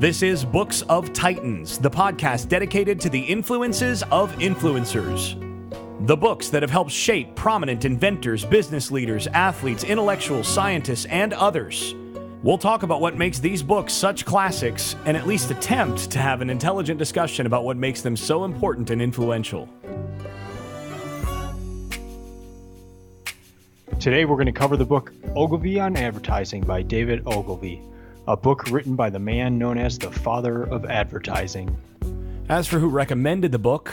This is Books of Titans, the podcast dedicated to the influences of influencers. The books that have helped shape prominent inventors, business leaders, athletes, intellectuals, scientists, and others. We'll talk about what makes these books such classics and at least attempt to have an intelligent discussion about what makes them so important and influential. Today we're going to cover the book Ogilvy on Advertising by David Ogilvy, a book written by the man known as the father of advertising. As for who recommended the book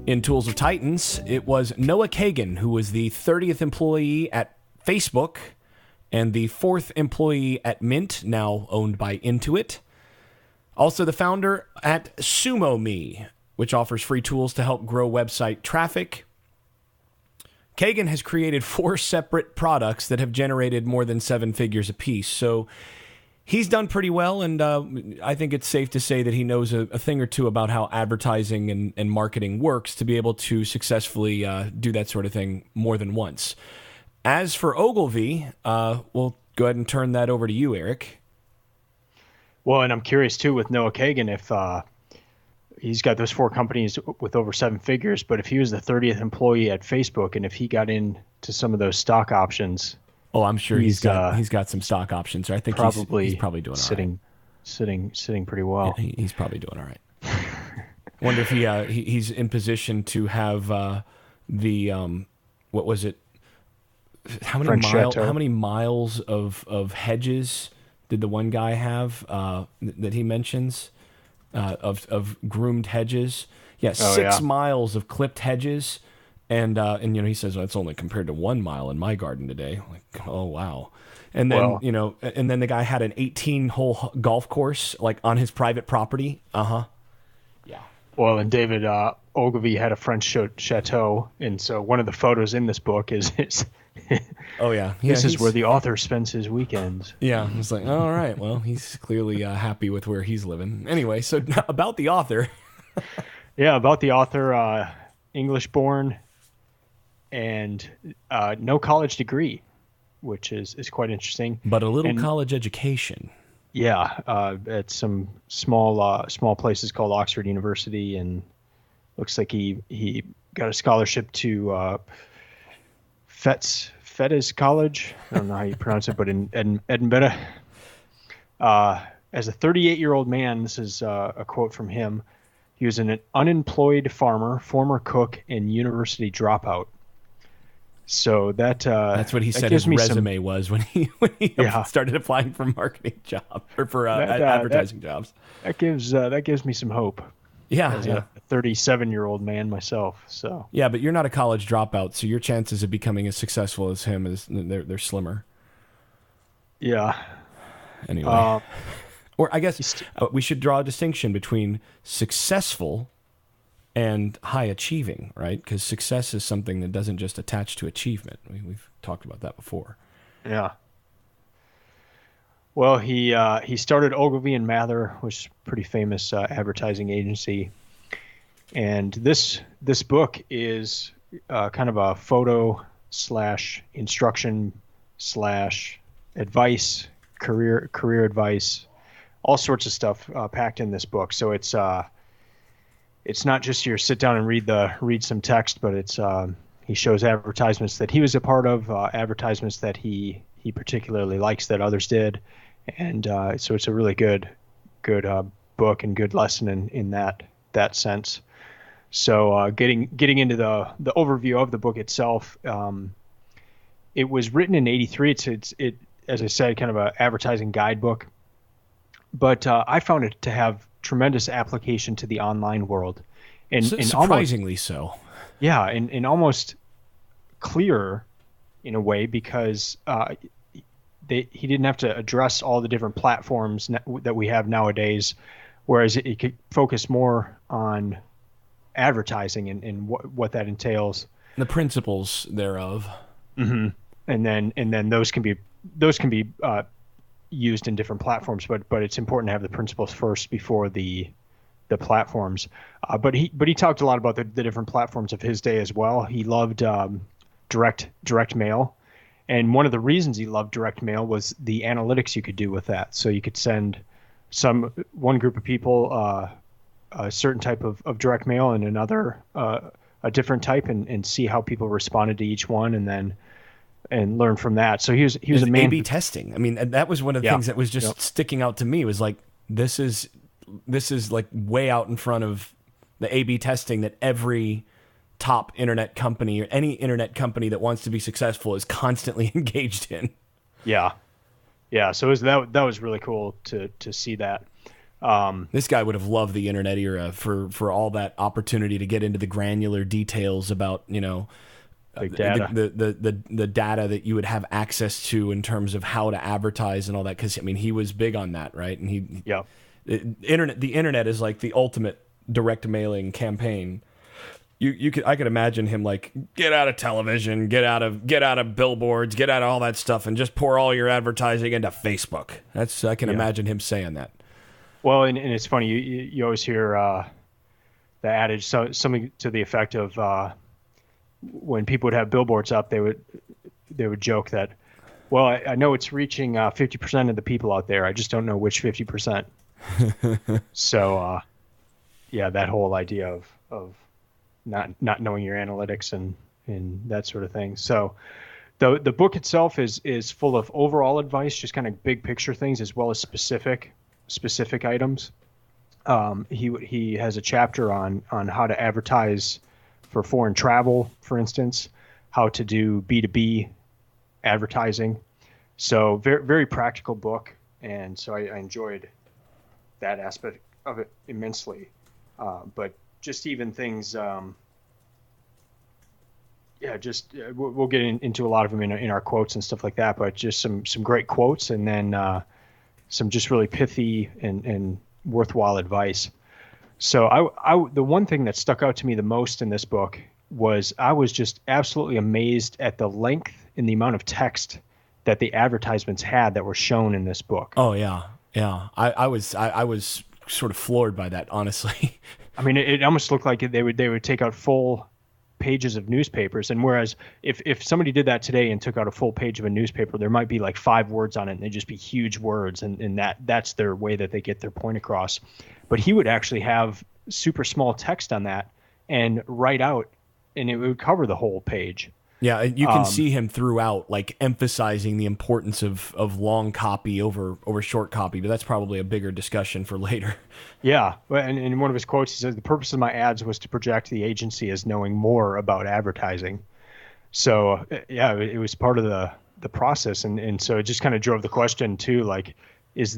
in Tools of Titans, it was Noah Kagan, who was the 30th employee at Facebook and the 4th employee at Mint, now owned by Intuit. Also the founder at SumoMe, which offers free tools to help grow website traffic. Kagan has created 4 separate products that have generated more than 7 figures apiece, so he's done pretty well, and I think it's safe to say that he knows a thing or two about how advertising and marketing works to be able to successfully do that sort of thing more than once. As for Ogilvy, we'll go ahead and turn that over to you, Eric. Well, and I'm curious, too, with Noah Kagan, if he's got those 4 companies with over 7 figures, but if he was the 30th employee at Facebook and if he got into some of those stock options... Oh, I'm sure he's got some stock options. I think he's probably doing all right. Sitting pretty well. Yeah, he's probably doing all right. I wonder if he's in position to have what was it? How many miles of hedges did the one guy have that he mentions of groomed hedges? Yeah, 6 miles of clipped hedges. And he says, well, it's only compared to 1 mile in my garden today. I'm like, oh, wow. And then, and then the guy had an 18-hole golf course, like, on his private property. Uh-huh. Yeah. Well, and David Ogilvy had a French chateau, and so one of the photos in this book is his... Oh, yeah. This is where the author spends his weekends. Yeah. It's like, all right, well, he's clearly happy with where he's living. Anyway, so about the author. Yeah, about the author, English-born, and no college degree, which is quite interesting. But a little college education. Yeah, at some small places called Oxford University, and looks like he got a scholarship to Fettes College. I don't know how you pronounce it, but in Edinburgh. As a 38-year-old man, this is a quote from him. He was an unemployed farmer, former cook, and university dropout. So that's what he said his resume was when he started applying for marketing jobs or for advertising jobs. That gives me some hope. Yeah, as a 37-year-old man myself. So yeah, but you're not a college dropout, so your chances of becoming as successful as him they're slimmer. Yeah. Anyway, or I guess we should draw a distinction between successful and high achieving, right? Because success is something that doesn't just attach to achievement. We've talked about that before. Yeah. Well, he started Ogilvy and Mather, which is a pretty famous advertising agency, and this book is kind of a photo / instruction / advice, career advice, all sorts of stuff packed in this book. So it's not just your sit down and read some text, but it's he shows advertisements that he was a part of, advertisements that he particularly likes that others did, and so it's a really good book and good lesson in that sense. So getting into the overview of the book itself, it was written in '83. It's as I said, kind of an advertising guidebook, but I found it to have tremendous application to the online world, and surprisingly so. Yeah, and almost clear in a way, because he didn't have to address all the different platforms that we have nowadays, whereas it could focus more on advertising and what that entails, the principles thereof. Mm-hmm. And then those can be used in different platforms, but it's important to have the principles first before the platforms. But he talked a lot about the different platforms of his day as well. He loved direct mail, and one of the reasons he loved direct mail was the analytics you could do with that. So you could send one group of people a certain type of direct mail, and another a different type, and see how people responded to each one, and learn from that. So he was a man. A/B testing. I mean, and that was one of the things that was just sticking out to me, was like, this is like way out in front of the A/B testing that every top internet company or any internet company that wants to be successful is constantly engaged in. Yeah. So that was really cool to see that. This guy would have loved the internet era for all that opportunity to get into the granular details about, big data. The data that you would have access to in terms of how to advertise and all that. Because I mean, he was big on that, right? And the internet is like the ultimate direct mailing campaign. I could imagine him like, get out of television, get out of billboards, get out of all that stuff, and just pour all your advertising into Facebook. I can imagine him saying that. Well, and it's funny, you always hear the adage, something to the effect of when people would have billboards up, they would joke that, well, I know it's reaching 50% of the people out there, I just don't know which 50%. So that whole idea of not knowing your analytics and that sort of thing. So the book itself is full of overall advice, just kind of big picture things, as well as specific items. He has a chapter on how to advertise for foreign travel, for instance, how to do B2B advertising. So very, very practical book. And so I enjoyed that aspect of it immensely. But just even things, we'll get into a lot of them in our quotes and stuff like that, but just some great quotes, and then some just really pithy and worthwhile advice. So the one thing that stuck out to me the most in this book was I was just absolutely amazed at the length and the amount of text that the advertisements had that were shown in this book. Oh yeah. I was sort of floored by that, honestly. I mean, it almost looked like they would take out full pages of newspapers, and whereas if somebody did that today and took out a full page of a newspaper, there might be like 5 words on it, and they'd just be huge words, and that's their way that they get their point across. But he would actually have super small text on that and write out, and it would cover the whole page. Yeah, you can see him throughout, like emphasizing the importance of long copy over short copy, but that's probably a bigger discussion for later. Yeah, and in one of his quotes, he says, the purpose of my ads was to project the agency as knowing more about advertising. So, it was part of the process, and so it just kind of drove the question, too, like, does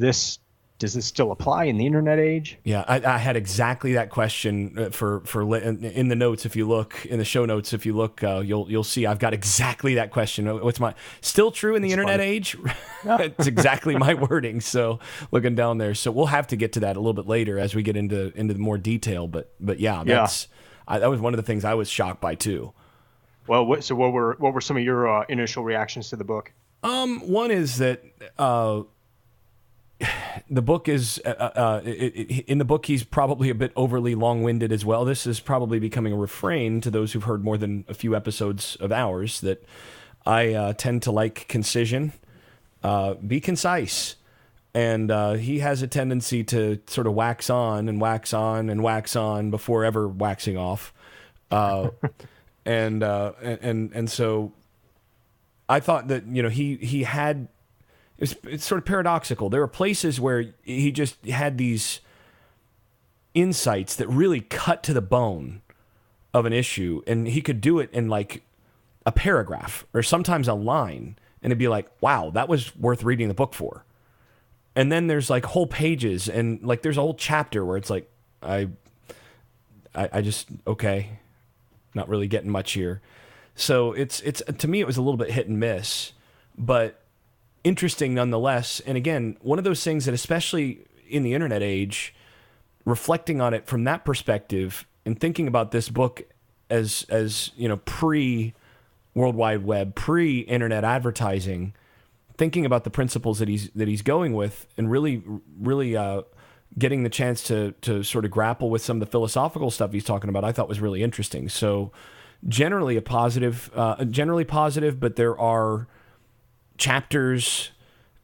this still apply in the internet age? Yeah, I had exactly that question for in the notes. If you look in the show notes, if you look, you'll see I've got exactly that question. What's still true in the internet age? It's exactly my wording. So looking down there, so we'll have to get to that a little bit later as we get into more detail. But that was one of the things I was shocked by too. Well, what were some of your initial reactions to the book? One is that. The book is in the book he's probably a bit overly long-winded as well. This is probably becoming a refrain to those who've heard more than a few episodes of ours, that I tend to like concision, be concise, and he has a tendency to sort of wax on and wax on and wax on before ever waxing off, and so I thought that he had. It's sort of paradoxical. There are places where he just had these insights that really cut to the bone of an issue, and he could do it in like a paragraph or sometimes a line, and it'd be like, wow, that was worth reading the book for. And then there's like whole pages, and like there's a whole chapter where it's like, I just, okay, not really getting much here. So it's to me, it was a little bit hit and miss, but interesting nonetheless. And again, one of those things that, especially in the internet age, reflecting on it from that perspective and thinking about this book as pre World Wide Web, pre internet advertising, thinking about the principles that he's going with, and really getting the chance to sort of grapple with some of the philosophical stuff he's talking about, I thought was really interesting. So generally positive, but there are chapters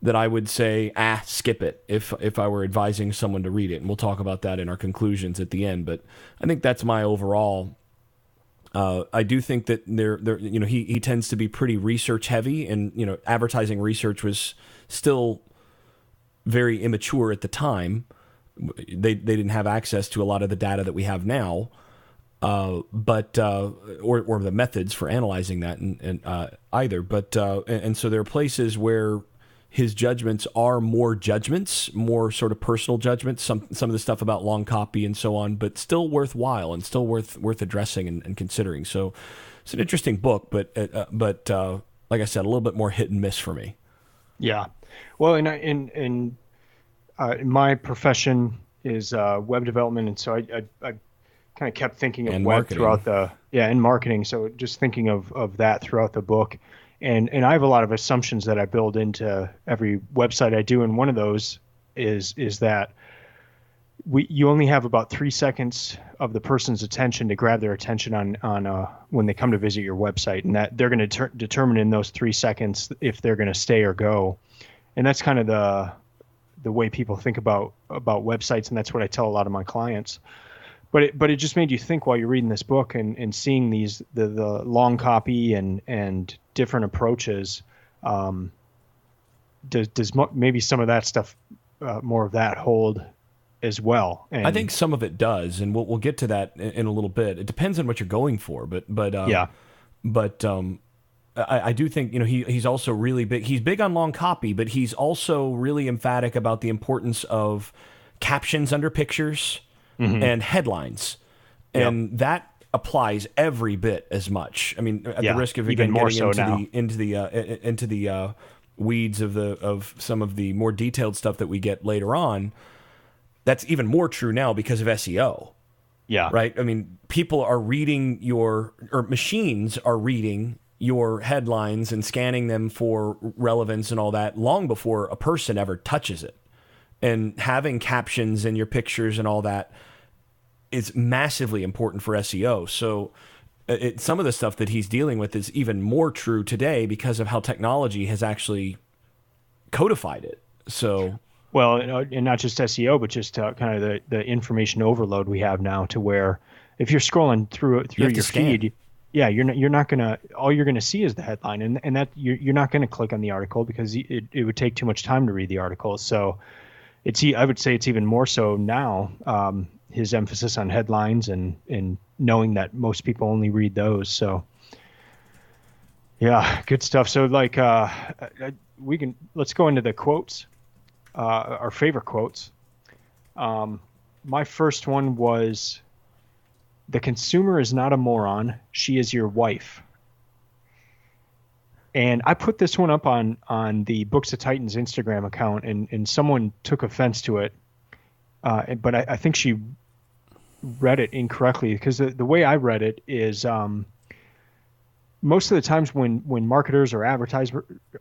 that I would say, skip it if I were advising someone to read it. And we'll talk about that in our conclusions at the end. But I think that's my overall. I do think that he tends to be pretty research heavy, and advertising research was still very immature at the time. They didn't have access to a lot of the data that we have now, but or the methods for analyzing that and either. But and so there are places where his judgments are more judgments, more sort of personal judgments. Some of the stuff about long copy and so on, but still worthwhile and still worth addressing and considering. So it's an interesting book, but like I said, a little bit more hit and miss for me. Yeah, well, in my profession is web development, and so I kind of kept thinking of and web marketing. throughout and marketing. So just thinking of that throughout the book. And I have a lot of assumptions that I build into every website I do, and one of those is that you only have about 3 seconds of the person's attention to grab their attention on when they come to visit your website, and that they're going to determine in those 3 seconds if they're going to stay or go. And that's kind of the way people think about websites, and that's what I tell a lot of my clients. But it just made you think while you're reading this book and seeing the long copy and different approaches. Does maybe some of that stuff, more of that, hold as well? And I think some of it does, and we'll get to that in a little bit. It depends on what you're going for, but yeah. But I do think he's also really big. He's big on long copy, but he's also really emphatic about the importance of captions under pictures. Mm-hmm. And headlines, and that applies every bit as much. I mean, at the risk of even more so into the weeds of some of the more detailed stuff that we get later on, that's even more true now because of SEO. Yeah. Right. I mean, people are reading machines are reading your headlines and scanning them for relevance and all that long before a person ever touches it. And having captions in your pictures and all that is massively important for SEO. So some of the stuff that he's dealing with is even more true today because of how technology has actually codified it. So, well, and not just SEO, but just kind of the information overload we have now, to where if you're scrolling through your feed, you're not gonna, all you're gonna see is the headline, and that you're not gonna click on the article because it would take too much time to read the article. So I would say it's even more so now. His emphasis on headlines and knowing that most people only read those. So yeah, good stuff. So let's go into the quotes, our favorite quotes. My first one was, "The consumer is not a moron. She is your wife." And I put this one up on the Books of Titans Instagram account, and someone took offense to it. But I think she read it incorrectly, because the way I read it is most of the times when marketers or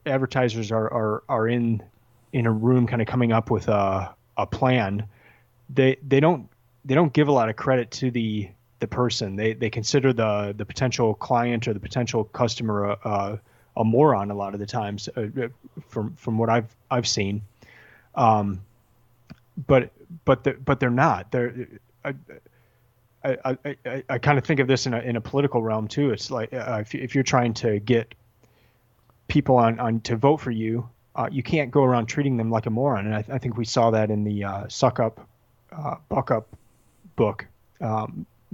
advertisers are in a room kind of coming up with a plan, they don't give a lot of credit to the person. They consider the potential client or the potential customer a moron a lot of the times, from what I've seen. But they're not. I kind of think of this in a political realm too. It's like if you're trying to get people on to vote for you, you can't go around treating them like a moron. And I think we saw that in the Suck Up, Buck Up book,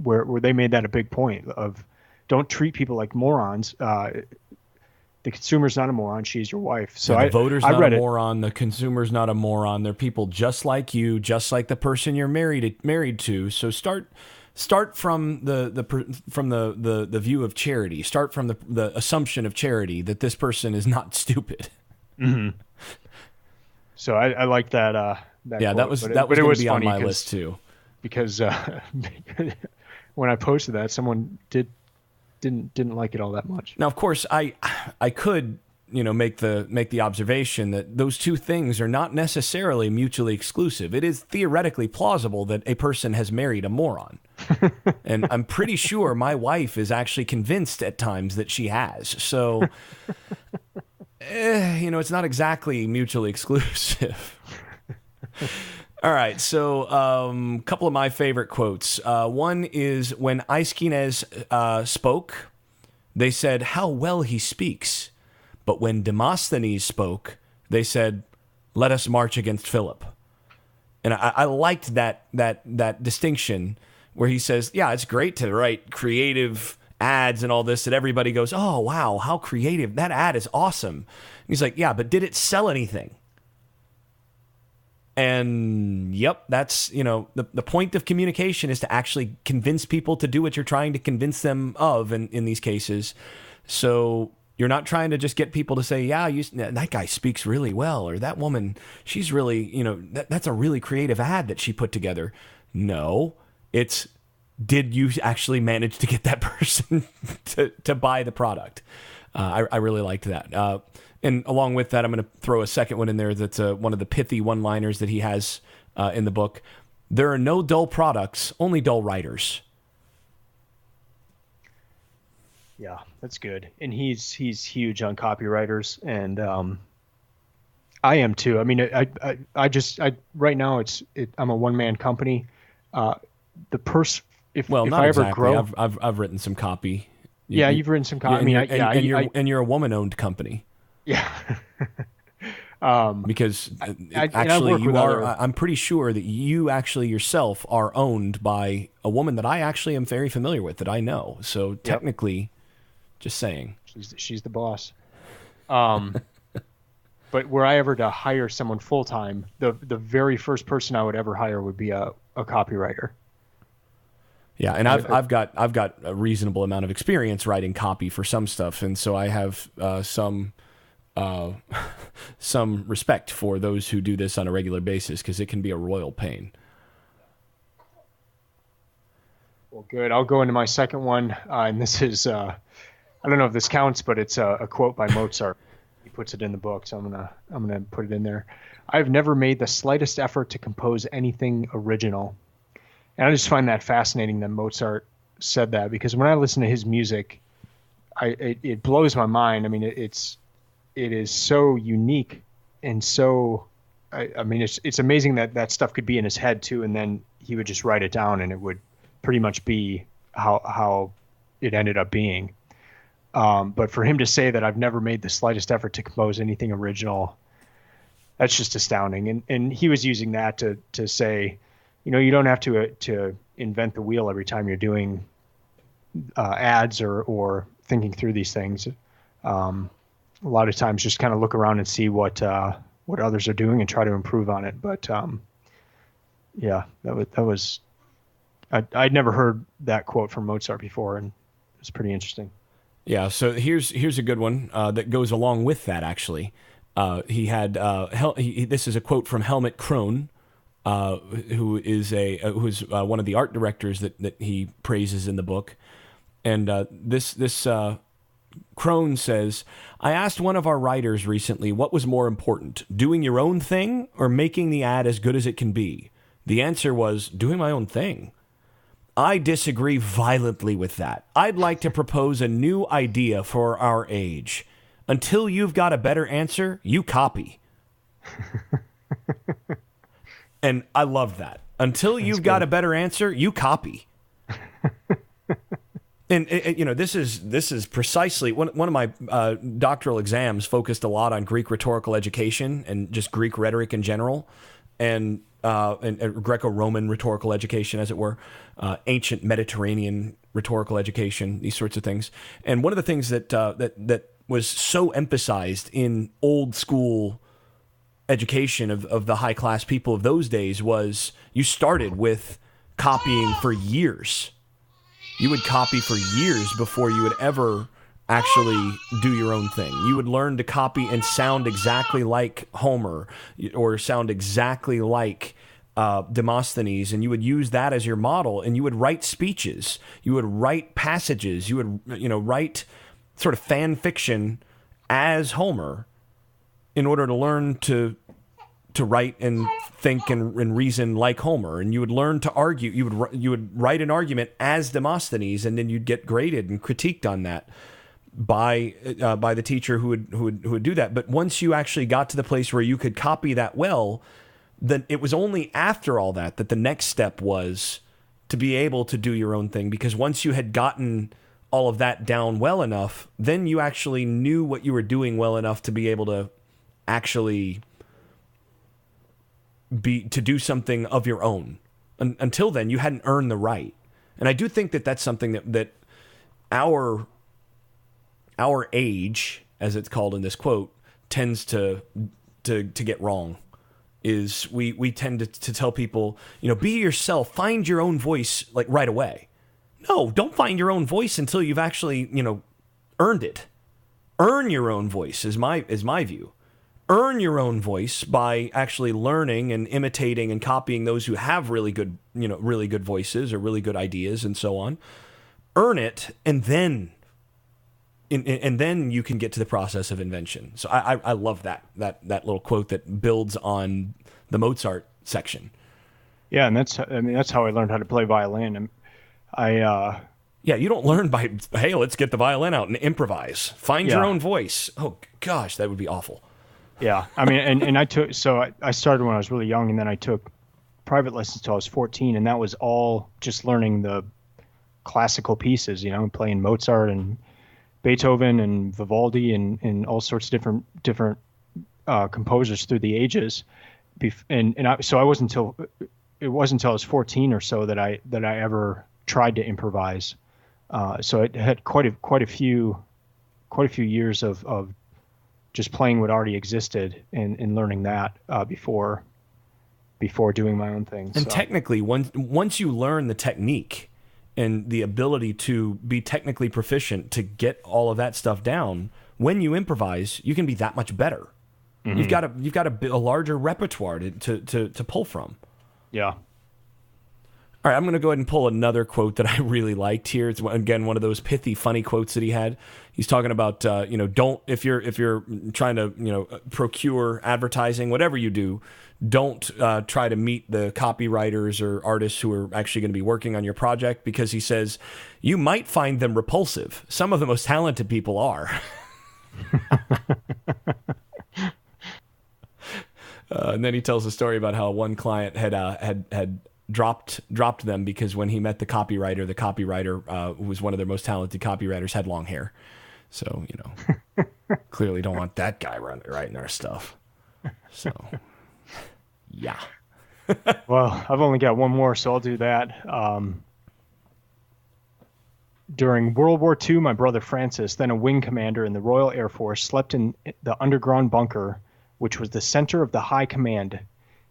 where they made that a big point of, don't treat people like morons. The consumer's not a moron. She's your wife. So the voter's not a moron. The consumer's not a moron. They're people just like you, just like the person you're married to. So start from the view of charity. Start from the assumption of charity that this person is not stupid. Mm-hmm. So I like that. Yeah, quote, that was going to be on my list too. Because when I posted that, someone didn't like it all that much. Now, of course, I could make the observation that those two things are not necessarily mutually exclusive. It is theoretically plausible that a person has married a moron, and I'm pretty sure my wife is actually convinced at times that she has. So, it's not exactly mutually exclusive. All right, so a couple of my favorite quotes. One is when Aeschines spoke, they said, "How well he speaks." But when Demosthenes spoke, they said, "Let us march against Philip." And I liked that distinction where he says, yeah, it's great to write creative ads and all this that everybody goes, oh, wow, how creative. That ad is awesome. And he's like, yeah, but did it sell anything? And yep, that's, the point of communication is to actually convince people to do what you're trying to convince them of in these cases. So you're not trying to just get people to say, yeah, that guy speaks really well, or that woman, she's really, that's a really creative ad that she put together. No, it's, did you actually manage to get that person to buy the product? I really liked that. And along with that, I'm going to throw a second one in there that's one of the pithy one-liners that he has in the book. There are no dull products, only dull writers. Yeah, that's good. And he's huge on copywriters, and I am too. I mean, I right now I'm a one-man company. If not I ever exactly. grow, I've written some copy. You've written some copy. And you're a woman-owned company. Yeah. Because actually you are. I'm pretty sure that you actually yourself are owned by a woman that I actually am very familiar with, that I know. So technically, just saying, she's the boss. But were I ever to hire someone full time, the very first person I would ever hire would be a copywriter. Yeah, and I've got a reasonable amount of experience writing copy for some stuff, and so I have some respect for those who do this on a regular basis, because it can be a royal pain. Well, good. I'll go into my second one, and this is I don't know if this counts, but it's a quote by Mozart. He puts it in the book, so I'm gonna put it in there. I've never made the slightest effort to compose anything original. And I just find that fascinating that Mozart said that, because when I listen to his music, it blows my mind. I mean, it is so unique and so. I mean, it's amazing that stuff could be in his head too, and then he would just write it down, and it would pretty much be how it ended up being. But for him to say that I've never made the slightest effort to compose anything original, that's just astounding. And he was using that to say, you don't have to invent the wheel every time you're doing ads or thinking through these things. A lot of times, just kind of look around and see what others are doing and try to improve on it. But yeah, that was I'd never heard that quote from Mozart before, and it's pretty interesting. Yeah. So here's a good one that goes along with that. Actually, he had this is a quote from Helmut Krohn. Who is one of the art directors that he praises in the book, and this Krohn says, "I asked one of our writers recently what was more important, doing your own thing or making the ad as good as it can be. The answer was doing my own thing. I disagree violently with that. I'd like to propose a new idea for our age. Until you've got a better answer, you copy." And I love that. Until you've got a better answer, you copy. And this is precisely one of my doctoral exams focused a lot on Greek rhetorical education and just Greek rhetoric in general, and Greco-Roman rhetorical education, as it were, ancient Mediterranean rhetorical education, these sorts of things. And one of the things that was so emphasized in old school education of the high class people of those days was you started with copying for years. You would copy for years before you would ever actually do your own thing. You would learn to copy and sound exactly like Homer or sound exactly like Demosthenes, and you would use that as your model, and you would write speeches. You would write passages. You would write sort of fan fiction as Homer, in order to learn to write and think and reason like Homer. And you would learn to argue. You would write an argument as Demosthenes, and then you'd get graded and critiqued on that. by the teacher who would do that. But once you actually got to the place where you could copy that well, then it was only after all that the next step was to be able to do your own thing. Because once you had gotten all of that down well enough, then you actually knew what you were doing well enough to be able to actually to do something of your own. Until then, you hadn't earned the right. And I do think that that's something that our age, as it's called in this quote, tends to get wrong. Is we tend to tell people, be yourself, find your own voice like right away. No, don't find your own voice until you've actually, earned it. Earn your own voice is my view. Earn your own voice by actually learning and imitating and copying those who have really good voices or really good ideas and so on. Earn it, and then you can get to the process of invention. So I love that little quote that builds on the Mozart section. Yeah, and that's how I learned how to play violin. You don't learn by, hey, let's get the violin out and improvise. Find your own voice. Oh gosh, that would be awful. Yeah, and I started when I was really young, and then I took private lessons until I was 14, and that was all just learning the classical pieces, playing Mozart and Beethoven and Vivaldi and all sorts of different composers through the ages. So it wasn't until I was 14 or so that I ever tried to improvise. So it had quite a few years of just playing what already existed and learning that before doing my own thing. And technically, once you learn the technique and the ability to be technically proficient to get all of that stuff down, when you improvise, you can be that much better. Mm-hmm. You've got a larger repertoire to pull from. Yeah. All right, I'm going to go ahead and pull another quote that I really liked here. It's, again, one of those pithy, funny quotes that he had. He's talking about, don't, if you're trying to, procure advertising, whatever you do, don't try to meet the copywriters or artists who are actually going to be working on your project, because he says, you might find them repulsive. Some of the most talented people are. And then he tells a story about how one client had dropped them because when he met the copywriter who was one of their most talented copywriters, had long hair. So, clearly don't want that guy writing our stuff. So, yeah. Well, I've only got one more, so I'll do that. During World War II, my brother Francis, then a wing commander in the Royal Air Force, slept in the underground bunker, which was the center of the high command.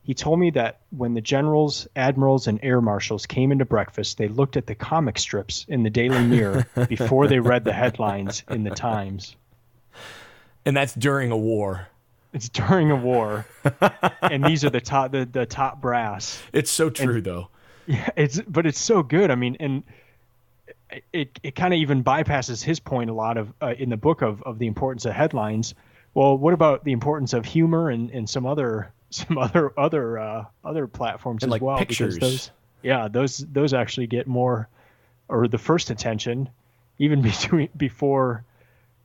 He told me that when the generals, admirals, and air marshals came into breakfast, they looked at the comic strips in the Daily Mirror before they read the headlines in the Times. And that's during a war. It's during a war, and these are the top brass. It's so true, though. Yeah, but it's so good. I mean, and it kind of even bypasses his point a lot of in the book of the importance of headlines. Well, what about the importance of humor and some other platforms and as well? Pictures. Because those actually get more, or the first attention, even before,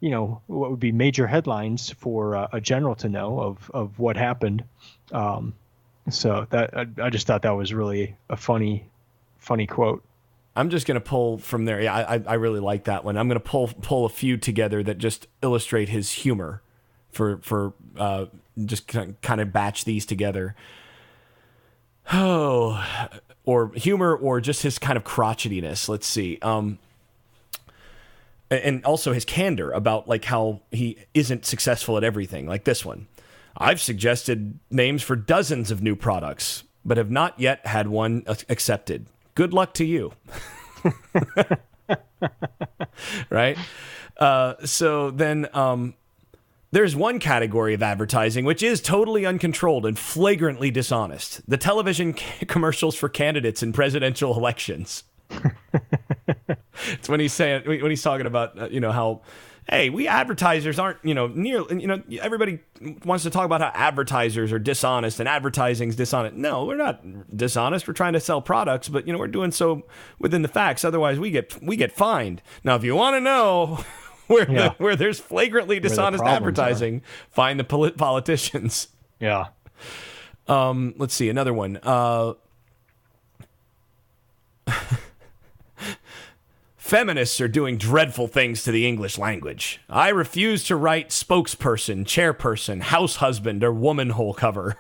what would be major headlines for a general to know of what happened. So that I just thought that was really a funny quote. I'm just going to pull from there. Yeah, I really like that one. I'm going to pull a few together that just illustrate his humor for just kind of batch these together. Oh, or humor, or just his kind of crotchetiness. Let's see. And also his candor about like how he isn't successful at everything. Like this one. I've suggested names for dozens of new products, but have not yet had one accepted. Good luck to you. Right? So then there's one category of advertising which is totally uncontrolled and flagrantly dishonest. The television commercials for candidates in presidential elections. It's when he's talking about, how, hey, we advertisers aren't, everybody wants to talk about how advertisers are dishonest and advertising's dishonest. No, we're not dishonest. We're trying to sell products, but, we're doing so within the facts. Otherwise, we get fined. Now, if you want to know where there's flagrantly dishonest advertising, find the politicians. Yeah. Let's see, another one. Feminists are doing dreadful things to the English language. I refuse to write spokesperson, chairperson, house husband, or woman hole cover.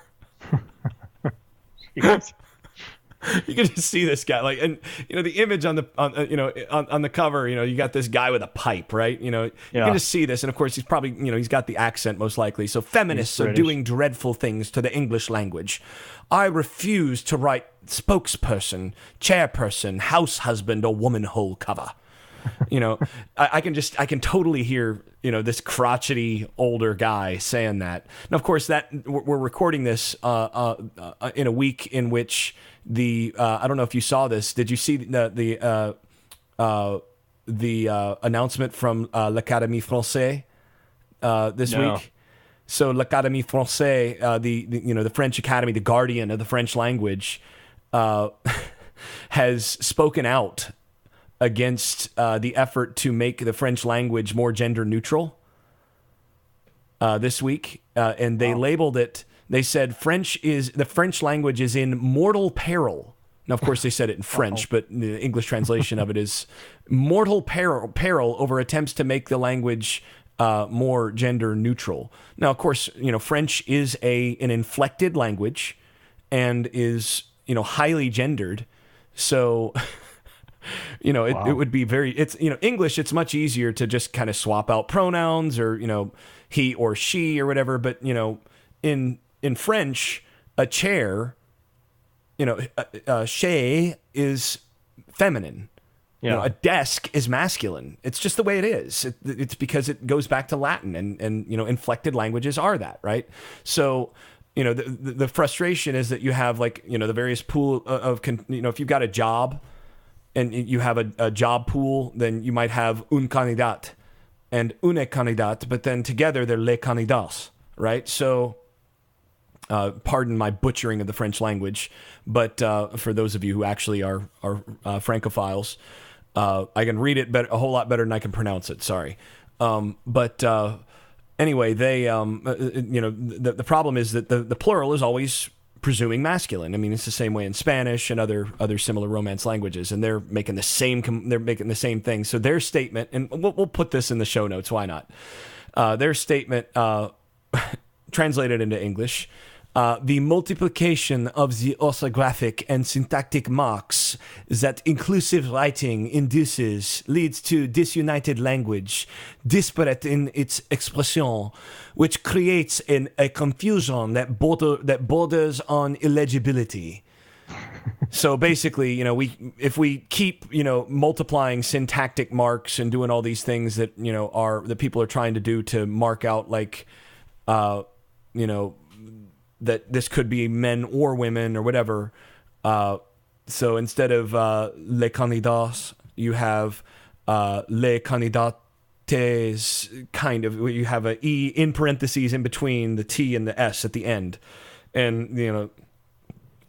You can just see this guy, and the image on the cover. You got this guy with a pipe, right? You can just see this, and of course he's probably he's got the accent most likely. So feminists are doing dreadful things to the English language. I refuse to write spokesperson, chairperson, house husband, or woman hole cover. I can totally hear this crotchety older guy saying that. And of course that we're recording this in a week in which I don't know if you saw this. Did you see the announcement from l'Académie Française this week? So l'Académie Française, the French Academy, the guardian of the French language, has spoken out against the effort to make the French language more gender neutral this week, and they labeled it. They said the French language is in mortal peril. Now, of course, they said it in French, but the English translation of it is mortal peril over attempts to make the language more gender neutral. Now, of course, French is an inflected language and is highly gendered. So, it would be English. It's much easier to just kind of swap out pronouns or he or she or whatever. But in French, a chair, chaise is feminine. Yeah. A desk is masculine. It's just the way it is. It's because it goes back to Latin, and inflected languages are that, right? So, the frustration is that you have the various pool of if you've got a job and you have a job pool, then you might have un candidat and une candidate, but then together they're les candidats, right? So, pardon my butchering of the French language, but for those of you who actually are Francophiles, I can read it a whole lot better than I can pronounce it. Sorry, but anyway, they the problem is that the plural is always presuming masculine. I mean, it's the same way in Spanish and other similar Romance languages, and they're making the same thing. So their statement, and we'll put this in the show notes. Why not? Their statement, translated into English. The multiplication of the orthographic and syntactic marks that inclusive writing induces leads to disunited language, disparate in its expression, which creates a confusion that borders on illegibility. So basically, if we keep multiplying syntactic marks and doing all these things that that people are trying to do to mark out that this could be men or women or whatever. So instead of les candidats, you have les candidates, kind of. You have a E in parentheses in between the T and the S at the end. And,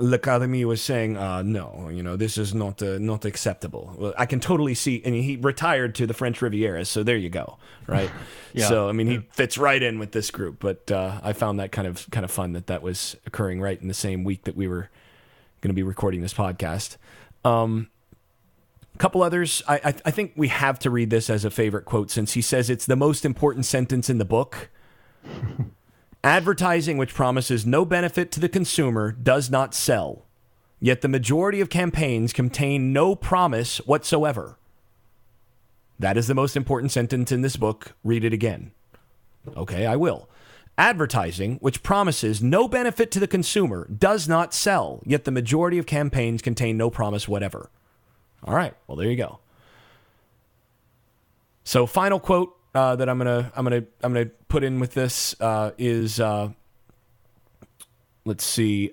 l'Académie was saying, no, this is not acceptable. Well, I can totally see, and he retired to the French Riviera, so there you go, right? Yeah. So, I mean, he fits right in with this group, but I found that kind of fun that was occurring right in the same week that we were going to be recording this podcast. A couple others. I think we have to read this as a favorite quote, since he says it's the most important sentence in the book. Advertising which promises no benefit to the consumer does not sell, yet the majority of campaigns contain no promise whatsoever. That is the most important sentence in this book. Read it again. Okay, I will. Advertising which promises no benefit to the consumer does not sell, yet the majority of campaigns contain no promise whatever. All right, well, there you go. So, final quote that I'm gonna put in with this is let's see,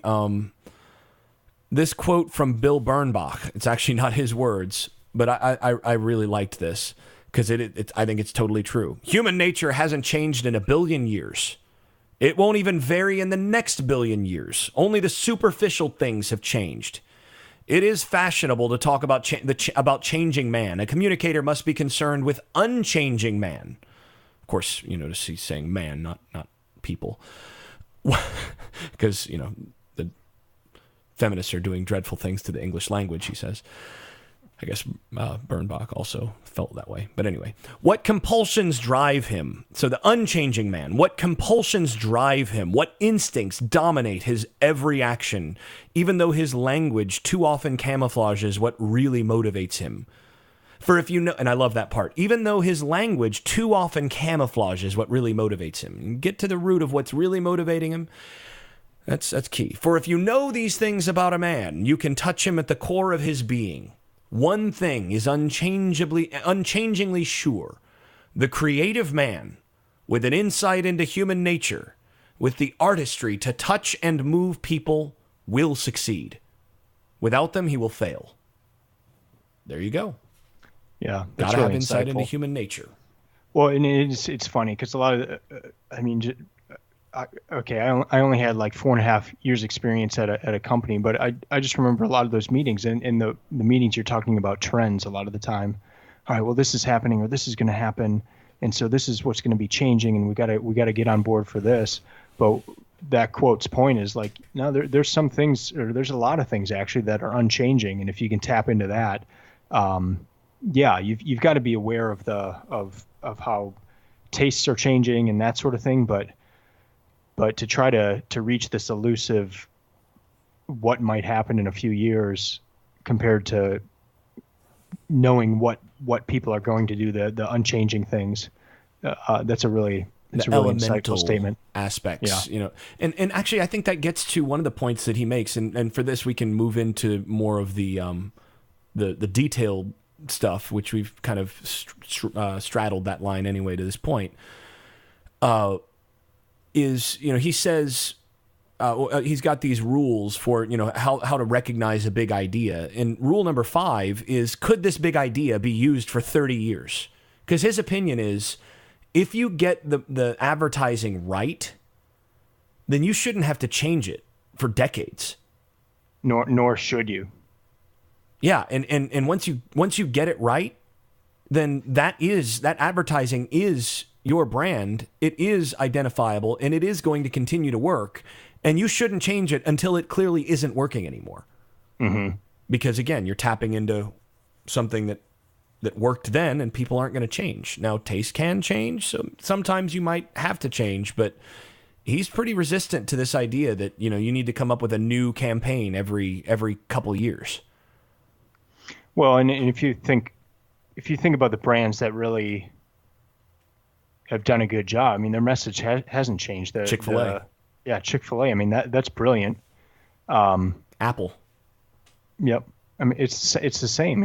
this quote from Bill Bernbach. It's actually not his words, but I really liked this because I think it's totally true. Human nature hasn't changed in 1 billion years. It won't even vary in the next 1 billion years. Only the superficial things have changed. It is fashionable to talk about about changing man. A communicator must be concerned with unchanging man. Of course, you notice he's saying man, not people. Because, the feminists are doing dreadful things to the English language, he says. I guess Bernbach also felt that way. But anyway, what compulsions drive him? So the unchanging man, what compulsions drive him? What instincts dominate his every action, even though his language too often camouflages what really motivates him? For if you know, and I love that part, even though his language too often camouflages what really motivates him. Get to the root of what's really motivating him. That's key. For if you know these things about a man, you can touch him at the core of his being. One thing is unchangingly sure. The creative man, with an insight into human nature, with the artistry to touch and move people, will succeed. Without them, he will fail. There you go. Yeah. Gotta have insight into human nature. Well, and it's funny because a lot of, I only had like 4.5 years experience at a company, but I just remember a lot of those meetings, and in the meetings you're talking about trends a lot of the time. All right, well, this is happening or this is going to happen, and so this is what's going to be changing, and we got to get on board for this. But that quote's point is like, no, there's some things, or there's a lot of things actually that are unchanging, and if you can tap into that, you've got to be aware of how tastes are changing and that sort of thing, but to try to reach this elusive what might happen in a few years compared to knowing what people are going to do, the unchanging things, that's a really insightful statement. Aspects, and actually I think that gets to one of the points that he makes, and for this we can move into more of the detailed stuff, which we've kind of straddled that line anyway to this point. He says he's got these rules for, how to recognize a big idea. And rule number 5 is, could this big idea be used for 30 years? Because his opinion is, if you get the advertising right, then you shouldn't have to change it for decades. Nor should you. Yeah, and once you get it right, then that advertising is your brand. It is identifiable, and it is going to continue to work, and you shouldn't change it until it clearly isn't working anymore. Mm-hmm. Because again, you're tapping into something that worked then, and people aren't going to change. Now, taste can change, so sometimes you might have to change, but he's pretty resistant to this idea that, you need to come up with a new campaign every couple years. Well, and if you think about the brands that really have done a good job, their message hasn't changed. Chick-fil-A. Chick-fil-A. That's brilliant. Apple. Yep. It's the same,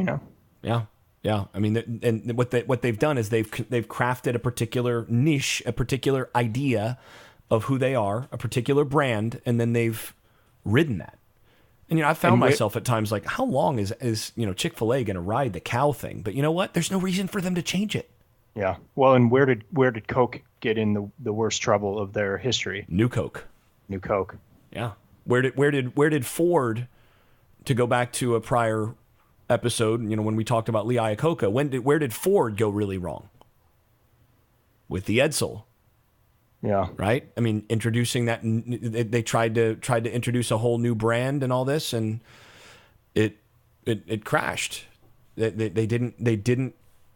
Yeah. Yeah. And what they've done is they've crafted a particular niche, a particular idea of who they are, a particular brand, and then they've ridden that. And I've found myself at times like, how long is Chick-fil-A going to ride the cow thing? But you know what? There's no reason for them to change it. Yeah. Well, and where did Coke get in the worst trouble of their history? New Coke. Yeah. Where did Ford, to go back to a prior episode, when we talked about Lee Iacocca, where did Ford go really wrong? With the Edsel. Yeah. Right? Introducing that, they tried to introduce a whole new brand and all this, and it crashed. They didn't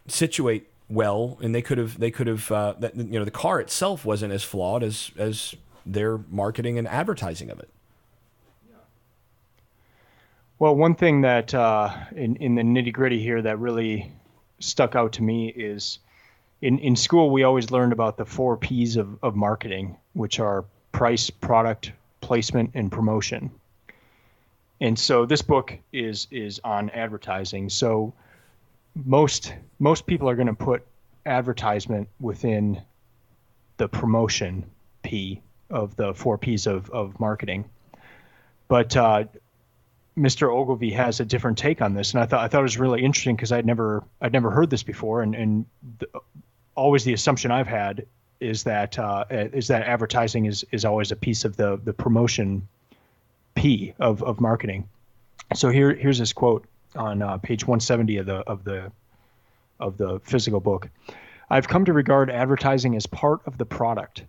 situate well, and they could have the car itself wasn't as flawed as their marketing and advertising of it. Well, one thing that in the nitty-gritty here that really stuck out to me is, in school we always learned about the 4 P's of marketing, which are price, product, placement, and promotion. And so this book is on advertising. So most people are going to put advertisement within the promotion P of the 4 P's of marketing. But Mr. Ogilvy has a different take on this, and I thought it was really interesting because I'd never heard this before, and always the assumption I've had is that advertising is always a piece of the promotion P of marketing. So here's his quote on page 170 of the physical book. I've come to regard advertising as part of the product,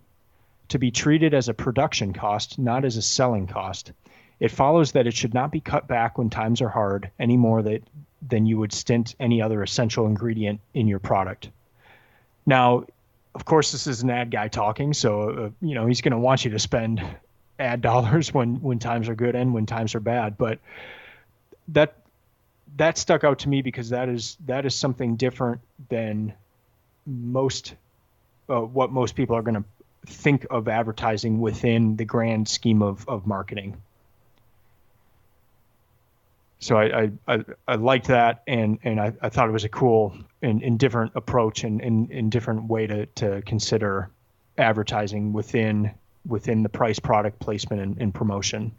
to be treated as a production cost, not as a selling cost. It follows that it should not be cut back when times are hard any more than you would stint any other essential ingredient in your product. Now, of course, this is an ad guy talking, so he's going to want you to spend ad dollars when times are good and when times are bad. But that stuck out to me because that is something different than what most people are going to think of advertising within the grand scheme of marketing. So I liked that, and I thought it was a cool and different approach and different way to consider advertising within the price, product placement, and promotion.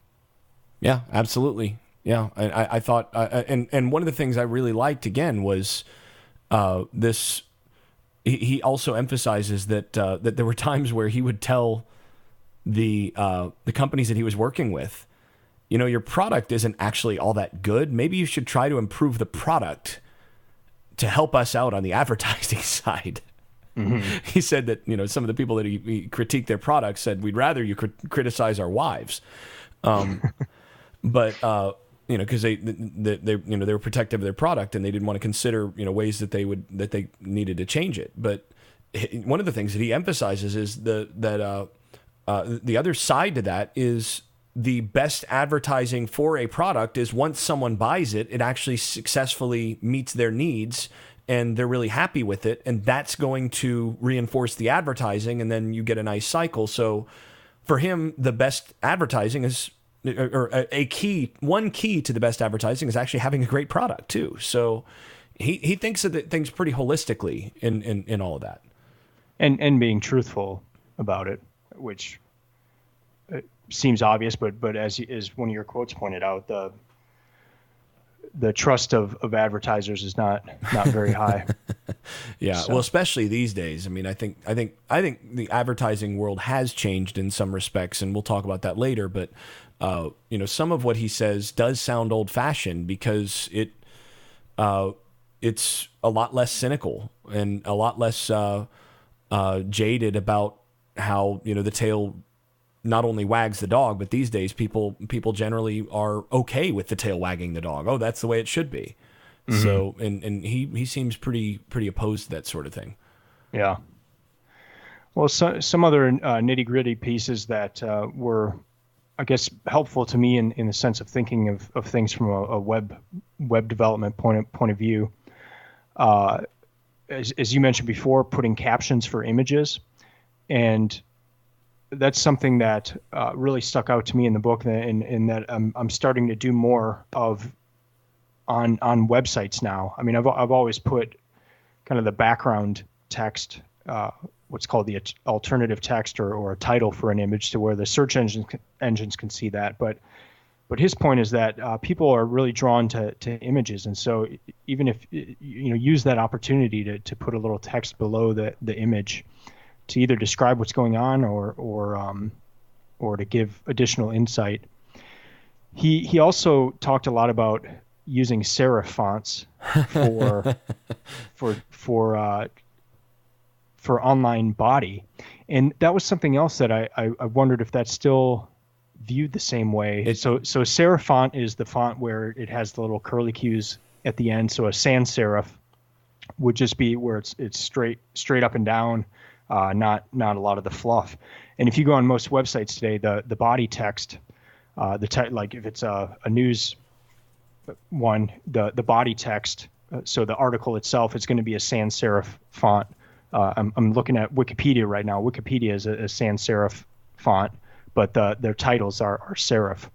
Yeah, absolutely. Yeah, I thought, and one of the things I really liked again was this. He also emphasizes that there were times where he would tell the companies that he was working with, your product isn't actually all that good. Maybe you should try to improve the product to help us out on the advertising side. Mm-hmm. He said that some of the people that he critiqued their products said, we'd rather you criticize our wives, but because they were protective of their product and they didn't want to consider ways that they needed to change it. But one of the things that he emphasizes is that the other side to that is the best advertising for a product is once someone buys it, it actually successfully meets their needs and they're really happy with it, and that's going to reinforce the advertising, and then you get a nice cycle. So for him, the best advertising is, or one key to the best advertising is actually having a great product too. So he thinks of things pretty holistically in all of that, and being truthful about it, which seems obvious, but as one of your quotes pointed out, the trust of advertisers is not very high. Yeah, so. Well, especially these days. I mean, I think the advertising world has changed in some respects, and we'll talk about that later. But some of what he says does sound old-fashioned because it's a lot less cynical and a lot less jaded about how the tail not only wags the dog, but these days people generally are okay with the tail wagging the dog. Oh, that's the way it should be. Mm-hmm. So, and he seems pretty opposed to that sort of thing. Yeah. Well, some other nitty-gritty pieces that were, I guess, helpful to me in the sense of thinking of things from a web development point of view. As you mentioned before, putting captions for images, and that's something that really stuck out to me in the book, in that I'm starting to do more of on websites now. I mean, I've always put kind of the background text, what's called the alternative text or a title for an image, to where the search engines can see that. But his point is that people are really drawn to images, and so even if use that opportunity to put a little text below the image, to either describe what's going on or to give additional insight. He also talked a lot about using serif fonts for online body, and that was something else that I wondered if that's still viewed the same way. So serif font is the font where it has the little curly cues at the end. So a sans serif would just be where it's straight up and down. Not a lot of the fluff. And if you go on most websites today, the body text, like if it's a news one, the body text, so the article itself is going to be a sans serif font. I'm looking at Wikipedia right now. Wikipedia is a sans serif font, but their titles are serif.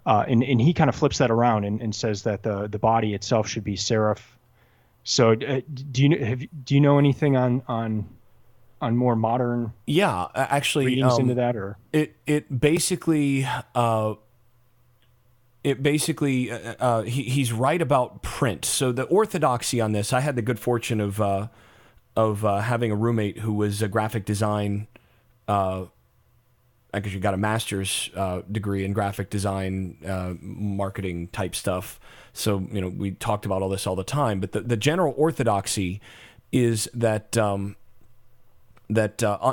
And he kind of flips that around and says that the body itself should be serif. So do you know anything on more modern actually readings into that? Or it basically he's right about print. So the orthodoxy on this, I had the good fortune of having a roommate who was a graphic design because you got a master's degree in graphic design, marketing type stuff. So, we talked about all this all the time. But the general orthodoxy is that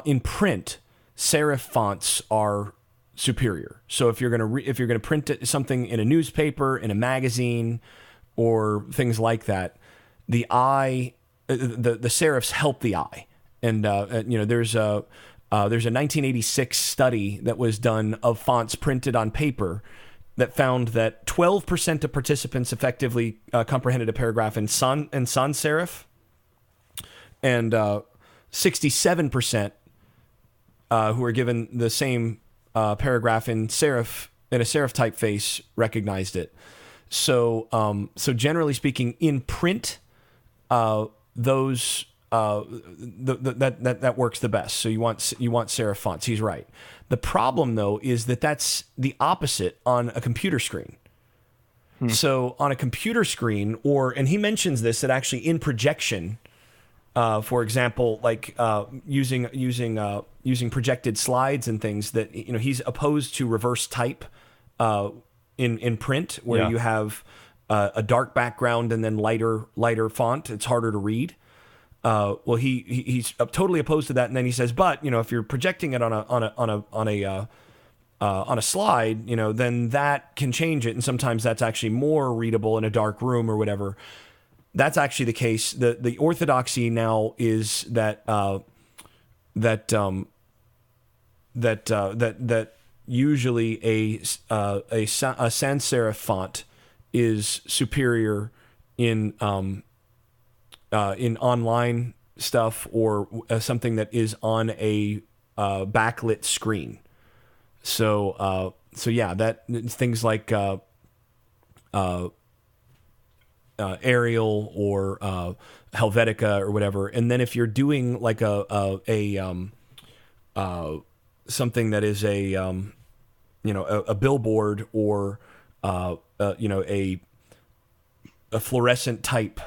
in print, serif fonts are superior. So if you're gonna print something in a newspaper, in a magazine, or things like that, the serifs help the eye. And there's a 1986 study that was done of fonts printed on paper that found that 12% of participants effectively comprehended a paragraph in sans serif, and 67% who were given the same paragraph in a serif typeface recognized it. So generally speaking, in print, those that works the best. So you want serif fonts. He's right. The problem, though, is that that's the opposite on a computer screen. So on a computer screen, and he mentions this, that actually in projection, for example, like using projected slides and things, that he's opposed to reverse type in print, where you have a dark background and then lighter font. It's harder to read. Well, he's totally opposed to that, and then he says, but if you're projecting it on a slide, then that can change it, and sometimes that's actually more readable in a dark room or whatever. That's actually the case. The orthodoxy now is that usually a sans serif font is superior in online stuff, or something that is on a backlit screen. So yeah, that things like Arial or Helvetica or whatever. And then if you're doing like something that is a billboard, or a fluorescent type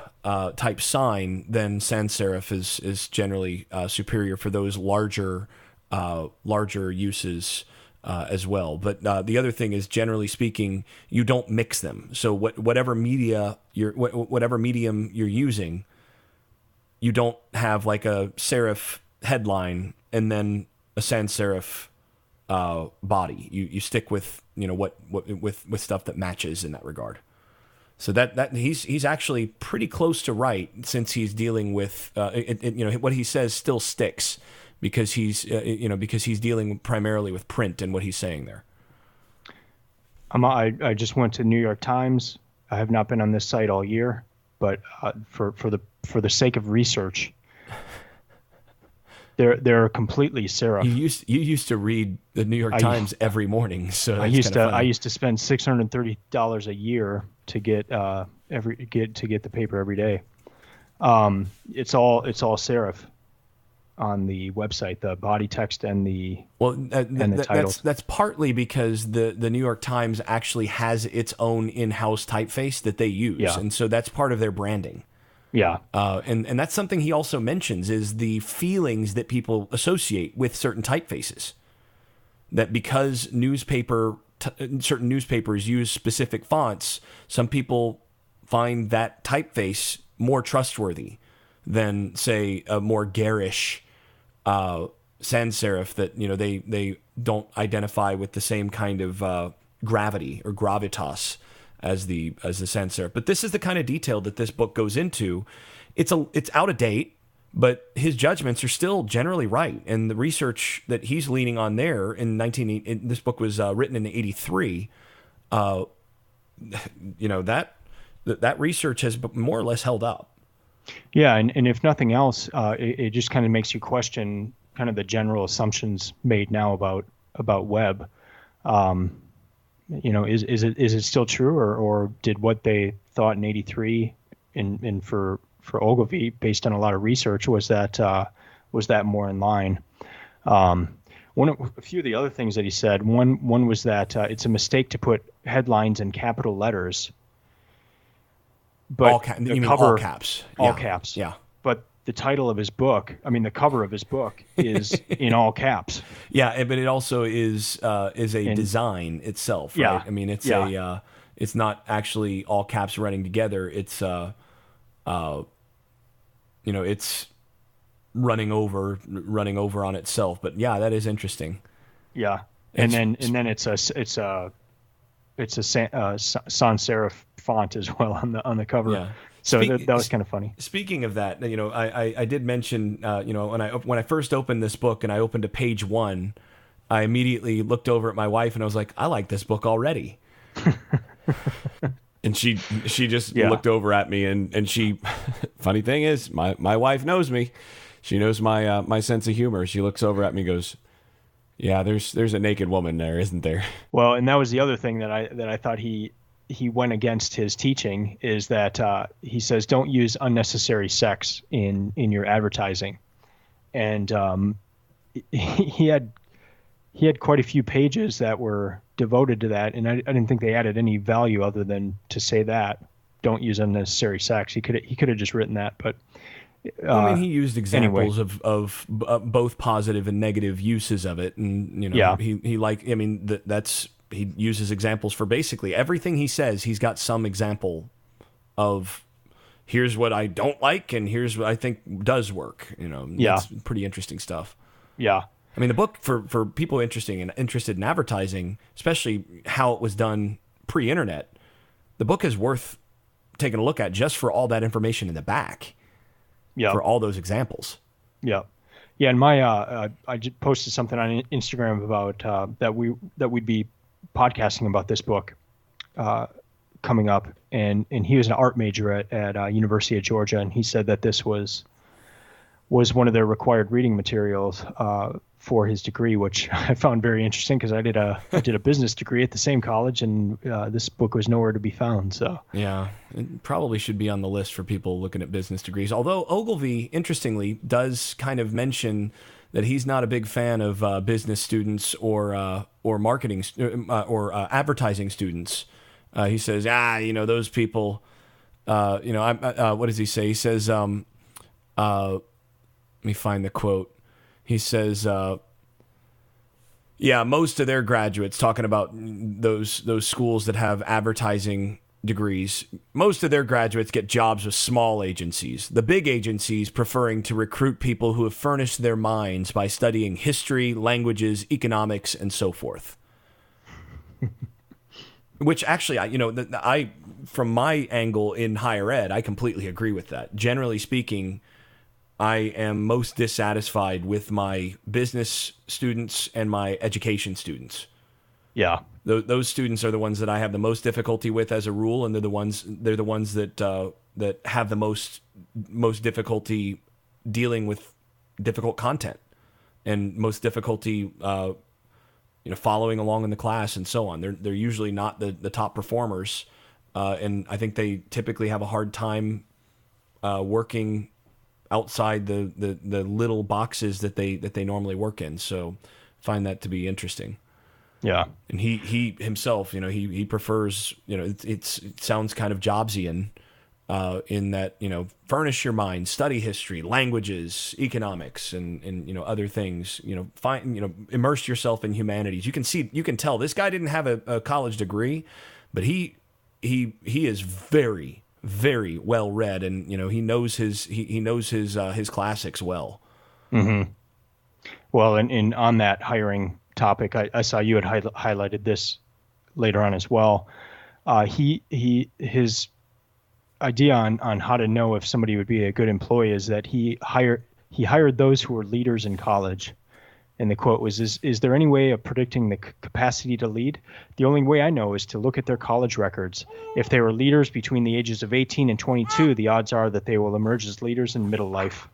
sign, then sans serif is generally superior for those larger uses as well. But the other thing is, generally speaking, you don't mix them. So whatever medium you're using, you don't have like a serif headline and then a sans serif body. You stick with with stuff that matches in that regard. So that he's actually pretty close to right, since he's dealing with what he says still sticks, because he's dealing primarily with print and what he's saying there. I just went to New York Times. I have not been on this site all year, but for the sake of research, they're completely serif. You used to read the New York Times every morning, so I used to spend $630 a year to get the paper every day. It's all serif on the website, the body text and the titles. That's partly because the New York Times actually has its own in-house typeface that they use, and so that's part of their branding. Yeah. And that's something he also mentions, is the feelings that people associate with certain typefaces. That because certain newspapers use specific fonts, some people find that typeface more trustworthy than, say, a more garish sans serif that they don't identify with the same kind of gravity or gravitas as the sans serif. But this is the kind of detail that this book goes into. It's out of date, but his judgments are still generally right. And the research that he's leaning on there this book was written in 1983. That research has more or less held up. Yeah, and if nothing else, it just kind of makes you question kind of the general assumptions made now about web. Is it still true, or did what they thought in 1983 and for Ogilvy, based on a lot of research, was that more in line? A few of the other things that he said, one was that it's a mistake to put headlines in capital letters. But all caps. All caps. Yeah. But the title of his book, I mean, the cover of his book is in all caps. Yeah, but it also is a design itself, right? Yeah, I mean, yeah. it's not actually all caps running together. It's it's running over on itself. But yeah, that is interesting. Yeah, and then it's a sans serif font as well on the cover. Yeah. So that was kind of funny. Speaking of that, I did mention, when I first opened this book and I opened to page 1, I immediately looked over at my wife and I was like, I like this book already. And she just looked over at me and she, funny thing is, my wife knows me. She knows my sense of humor. She looks over at me and goes, yeah, there's a naked woman there, isn't there? Well, and that was the other thing that I thought he went against his teaching, is that he says don't use unnecessary sex in your advertising, and he had quite a few pages that were devoted to that, and I didn't think they added any value other than to say that don't use unnecessary sex. He could have just written that, but I mean, he used examples of both positive and negative uses of it, and he uses examples for basically everything he says. He's got some example of here's what I don't like and here's what I think does work. That's pretty interesting stuff. Yeah. I mean, the book for people interested in advertising, especially how it was done pre-internet, the book is worth taking a look at just for all that information in the back. Yeah. For all those examples. Yeah. Yeah. And I just posted something on Instagram about that we'd be podcasting about this book coming up, and he was an art major at University of Georgia, and he said that this was one of their required reading materials for his degree, which I found very interesting because I did a business degree at the same college, and this book was nowhere to be found. So yeah, it probably should be on the list for people looking at business degrees. Although Ogilvy, interestingly, does kind of mention that he's not a big fan of business students or marketing or advertising students. He says, those people. What does he say? He says, let me find the quote. He says, most of their graduates, talking about those schools that have advertising degrees, most of their graduates get jobs with small agencies. The big agencies preferring to recruit people who have furnished their minds by studying history, languages, economics, and so forth. Which actually, I from my angle in higher ed, I completely agree with that. Generally speaking, I am most dissatisfied with my business students and my education students. Yeah. Those students are the ones that I have the most difficulty with as a rule, and they're the ones that have the most difficulty dealing with difficult content and most difficulty following along in the class and so on. They're usually not the top performers, and I think they typically have a hard time working outside the little boxes that they normally work in. So find that to be interesting. Yeah. And he himself, he prefers, it sounds kind of Jobsian in that, furnish your mind, study history, languages, economics, and other things, immerse yourself in humanities. You can tell this guy didn't have a college degree, but he is very, very well read, and he knows his classics well. Mm-hmm. Well, and on that hiring topic, I saw you had highlighted this later on as well. His idea on how to know if somebody would be a good employee is that he hired those who were leaders in college. And the quote was, is there any way of predicting the capacity to lead? The only way I know is to look at their college records. If they were leaders between the ages of 18 and 22, the odds are that they will emerge as leaders in middle life.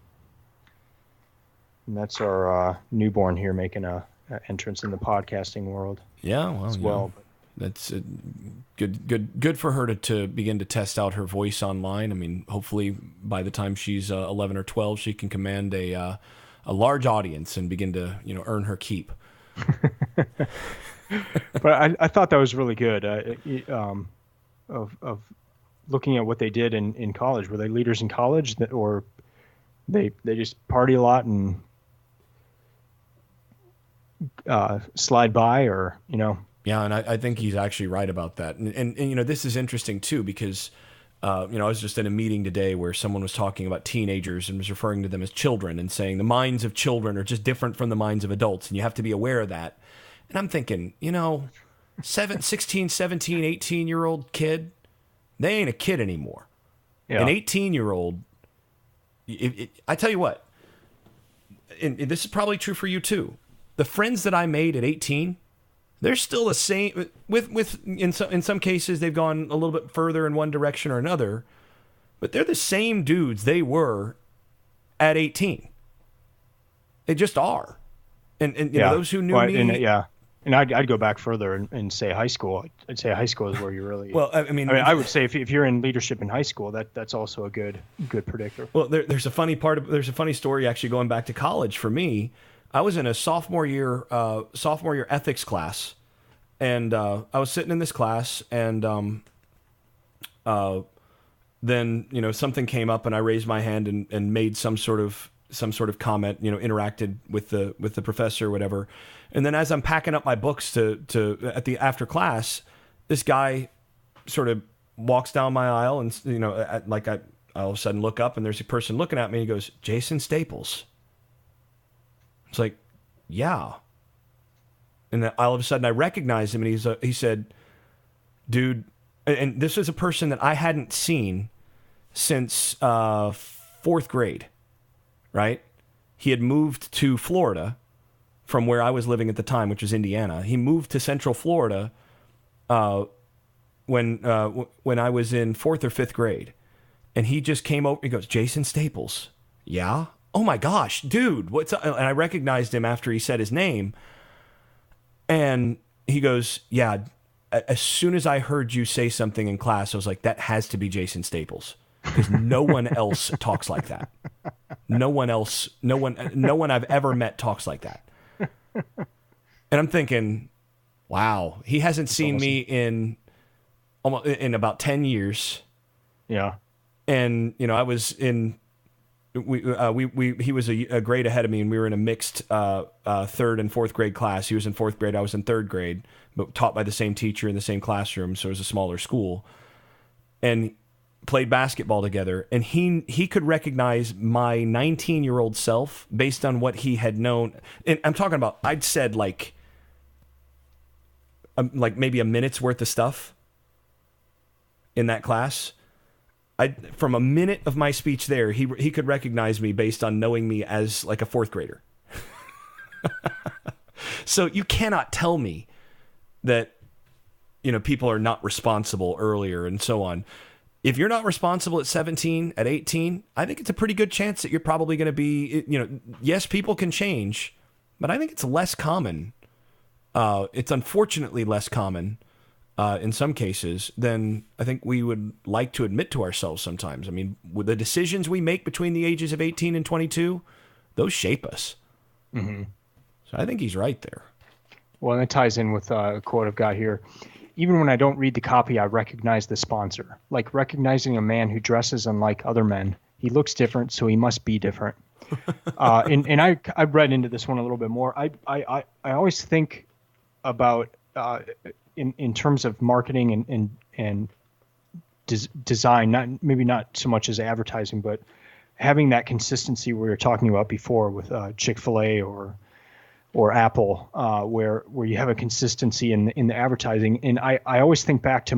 And that's our newborn here making a entrance in the podcasting world. Yeah, well. That's good for her to begin to test out her voice online. I mean, hopefully by the time she's 11 or 12, she can command a large audience and begin to earn her keep. But I thought that was really good. Of looking at what they did in college. Were they leaders in college, or They just party a lot and slide by, or Yeah, and I think he's actually right about that. And this is interesting too, because I was just in a meeting today where someone was talking about teenagers and was referring to them as children and saying the minds of children are just different from the minds of adults, and you have to be aware of that. And I'm thinking, 16, 17, 18-year-old kid, they ain't a kid anymore. Yeah. An 18-year-old, I tell you what, and this is probably true for you too. The friends that I made at 18, they're still the same. In some cases, they've gone a little bit further in one direction or another, but they're the same dudes they were at 18. They just are. And those who knew me, and I'd go back further and say high school. I'd say high school is where you really. Well, I mean, I would say if you're in leadership in high school, that's also a good predictor. Well, there's a funny story actually going back to college for me. I was in a sophomore year ethics class, and I was sitting in this class, and then something came up, and I raised my hand and made some sort of comment, interacted with the professor or whatever. And then as I'm packing up my books to at the after class, this guy sort of walks down my aisle, and I all of a sudden look up, and there's a person looking at me, and he goes, "Jason Staples." It's like, yeah. And then all of a sudden I recognized him, and he said, "Dude," and this was a person that I hadn't seen since fourth grade, right? He had moved to Florida from where I was living at the time, which was Indiana. He moved to Central Florida when I was in fourth or fifth grade. And he just came over, he goes, "Jason Staples." Yeah? Oh my gosh, dude, what's up? And I recognized him after he said his name. And he goes, "Yeah, as soon as I heard you say something in class, I was like, that has to be Jason Staples. Because no one else talks like that. No one I've ever met talks like that." And I'm thinking, wow, he hasn't seen me in about 10 years. Yeah. And, I was in, he was a grade ahead of me, and we were in a mixed third and fourth grade class. He was in fourth grade, I was in third grade, but taught by the same teacher in the same classroom, so it was a smaller school. And played basketball together, and he could recognize my 19-year-old self based on what he had known. And I'm talking about, I'd said like maybe a minute's worth of stuff in that class. From a minute of my speech there, he could recognize me based on knowing me as like a fourth grader. So you cannot tell me that people are not responsible earlier and so on. If you're not responsible at 17, at 18, I think it's a pretty good chance that you're probably going to be, yes, people can change, but I think it's less common. It's unfortunately less common in some cases than I think we would like to admit to ourselves sometimes. I mean, with the decisions we make between the ages of 18 and 22, those shape us. Mm-hmm. So I think he's right there. Well, and it ties in with a quote I've got here. "Even when I don't read the copy, I recognize the sponsor. Like recognizing a man who dresses unlike other men. He looks different, so he must be different." And I read into this one a little bit more. I always think about in terms of marketing and design, maybe not so much as advertising, but having that consistency we were talking about before with Chick-fil-A or Apple, where you have a consistency in the advertising. And I always think back to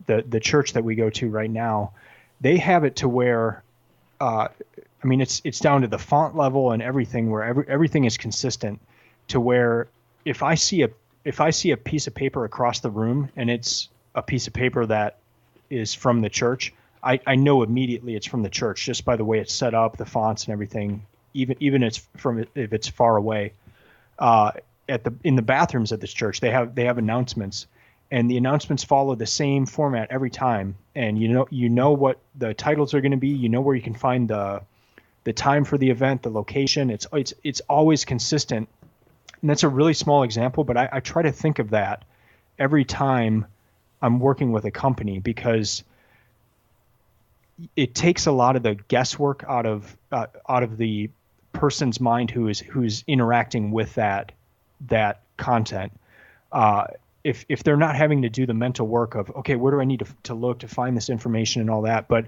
the church that we go to right now. They have it to where, it's down to the font level and everything, where everything is consistent, to where if I see a piece of paper across the room and it's a piece of paper that is from the church, I know immediately it's from the church just by the way it's set up, the fonts and everything, even if it's far away. In the bathrooms at this church, they have announcements, and the announcements follow the same format every time. And you know what the titles are going to be. You know where you can find the time for the event, the location. It's always consistent. And that's a really small example, but I try to think of that every time I'm working with a company, because it takes a lot of the guesswork out of the person's mind who's interacting with that content. If they're not having to do the mental work of, okay, where do I need to look to find this information and all that, but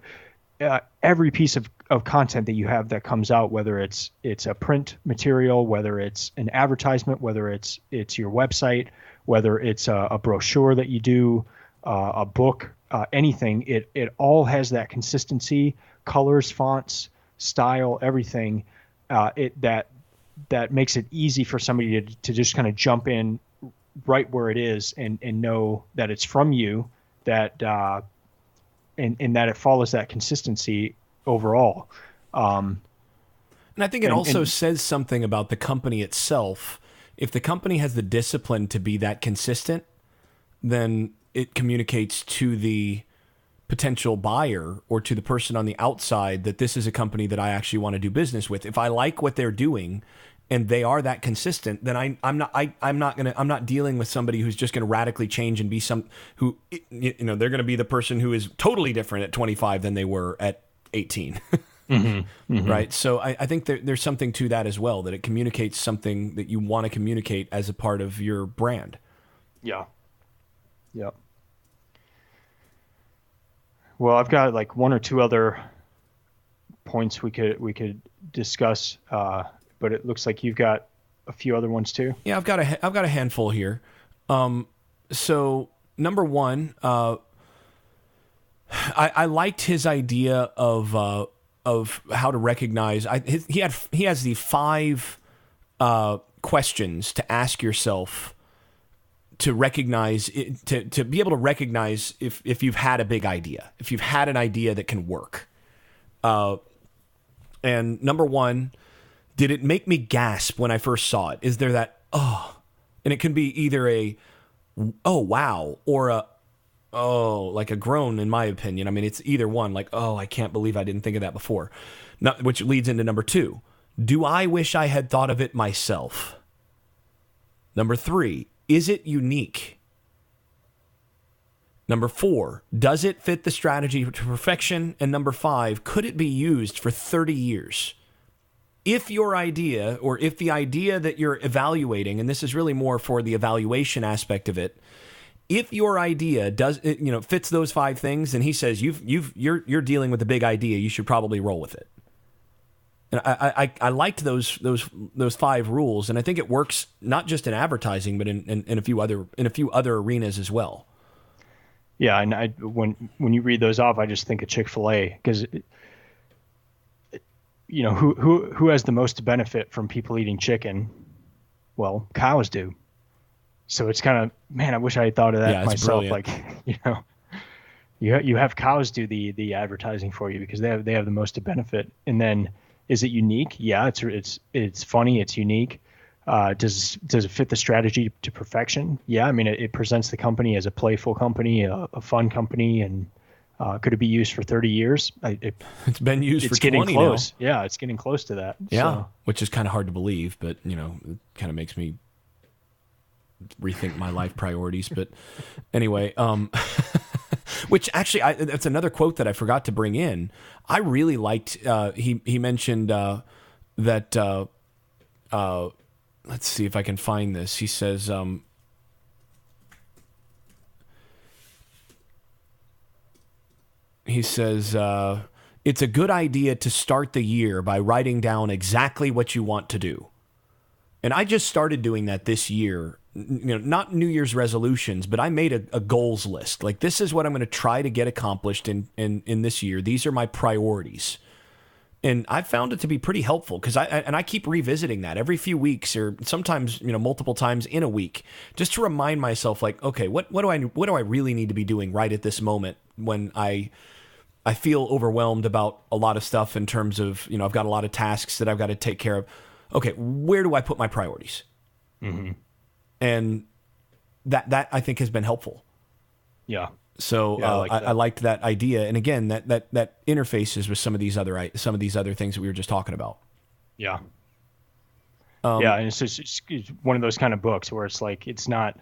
every piece of content that you have that comes out, whether it's a print material, whether it's an advertisement, whether it's your website, whether it's a brochure that you do, a book, anything, it all has that consistency, colors, fonts, style, everything, that makes it easy for somebody to just kind of jump in right where it is and know that it's from you, that and that it follows that consistency overall. And I think it also says something about the company itself. If the company has the discipline to be that consistent, then it communicates to the potential buyer or to the person on the outside that this is a company that I actually want to do business with. If I like what they're doing and they are that consistent, then I'm not dealing with somebody who's just going to radically change and be they're going to be the person who is totally different at 25 than they were at 18. Mm-hmm, mm-hmm. Right. So I think there's something to that as well, that it communicates something that you want to communicate as a part of your brand. Yeah. Yep. Well, I've got like one or two other points we could discuss, but it looks like you've got a few other ones too. Yeah, I've got a handful here. So number one, I liked his idea of how to recognize. He has the 5 questions to ask yourself to recognize to be able to recognize if you've had a big idea, if you've had an idea that can work. And number 1, did it make me gasp when I first saw it? Is there that and it can be either a oh wow or a like a groan, in my opinion. I mean, it's either one, like, oh, I can't believe I didn't think of that before. Which leads into number 2. Do I wish I had thought of it myself? Number 3, is it unique? Number 4, does it fit the strategy to perfection? And number 5, could it be used for 30 years? If your idea, or if the idea that you're evaluating, and this is really more for the evaluation aspect of it, if your idea fits those 5 things, and he says you're dealing with a big idea, you should probably roll with it. And I liked those 5 rules, and I think it works not just in advertising, but in a few other arenas as well. Yeah, and when you read those off, I just think of Chick-fil-A, because who has the most benefit from people eating chicken? Well, cows do. So it's kind of, man, I wish I had thought of that myself. Brilliant. Like, you have cows do the advertising for you because they have the most benefit. And then, is it unique? Yeah, it's funny. It's unique. Does it fit the strategy to perfection? Yeah, I mean, it presents the company as a playful company, a fun company, and could it be used for 30 years? It's been used for 20 It's getting close. now. Yeah, it's getting close to that. Yeah, so. Which is kind of hard to believe, but it kind of makes me rethink my life priorities. But anyway, which actually, that's another quote that I forgot to bring in. I really liked, he mentioned that, let's see if I can find this. He says, it's a good idea to start the year by writing down exactly what you want to do. And I just started doing that this year. Not New Year's resolutions, but I made a goals list. Like, this is what I'm going to try to get accomplished in this year. These are my priorities. And I found it to be pretty helpful because I keep revisiting that every few weeks, or sometimes multiple times in a week, just to remind myself, like, okay, what do I really need to be doing right at this moment when I feel overwhelmed about a lot of stuff in terms of I've got a lot of tasks that I've got to take care of. Okay, where do I put my priorities? Mm-hmm. And that I think has been helpful. Yeah. So I liked that idea, and again, that interfaces with some of these other things that we were just talking about. Yeah. And it's one of those kind of books where it's like it's not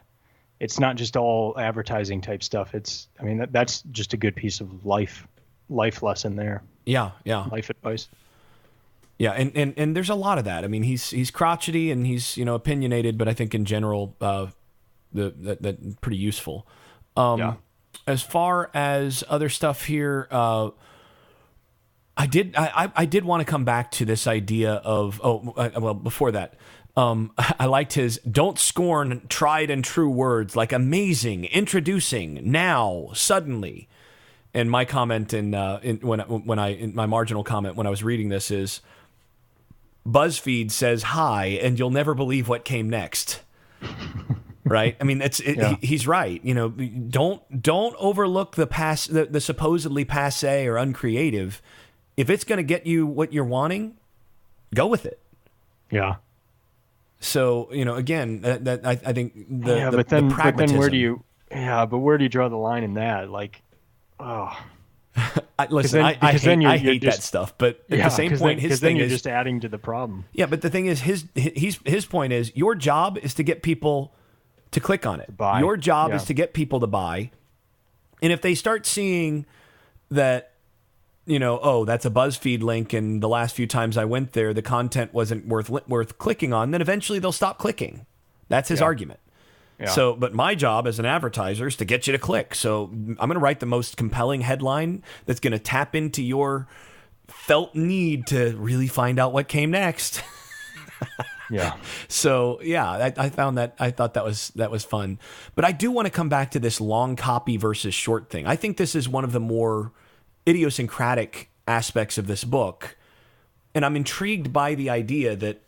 just all advertising type stuff. That's just a good piece of life life lesson there. Yeah. Life advice. Yeah, and there's a lot of that. I mean, he's crotchety and he's opinionated, but I think in general, that pretty useful. Yeah. As far as other stuff here, I did want to come back to this idea of well, before that, I liked his "don't scorn tried and true words like amazing, introducing, now, suddenly." And my comment in my marginal comment when I was reading this is, BuzzFeed says hi, and you'll never believe what came next. Right? I mean, he's right. Don't overlook the supposedly passe or uncreative. If it's going to get you what you're wanting, go with it. Yeah. So again, I think but then pragmatism. where do you draw the line in that? Like, oh. I hate that stuff, but at the same point, his thing you're is just adding to the problem. Yeah, but the thing is, his point is, your job is to get people to click on it. Buy. Your job is to get people to buy, and if they start seeing that, that's a BuzzFeed link, and the last few times I went there, the content wasn't worth clicking on, then eventually they'll stop clicking. That's his argument. Yeah. So, but my job as an advertiser is to get you to click. So I'm going to write the most compelling headline that's going to tap into your felt need to really find out what came next. Yeah. So yeah, I thought that was fun. But I do want to come back to this long copy versus short thing. I think this is one of the more idiosyncratic aspects of this book. And I'm intrigued by the idea that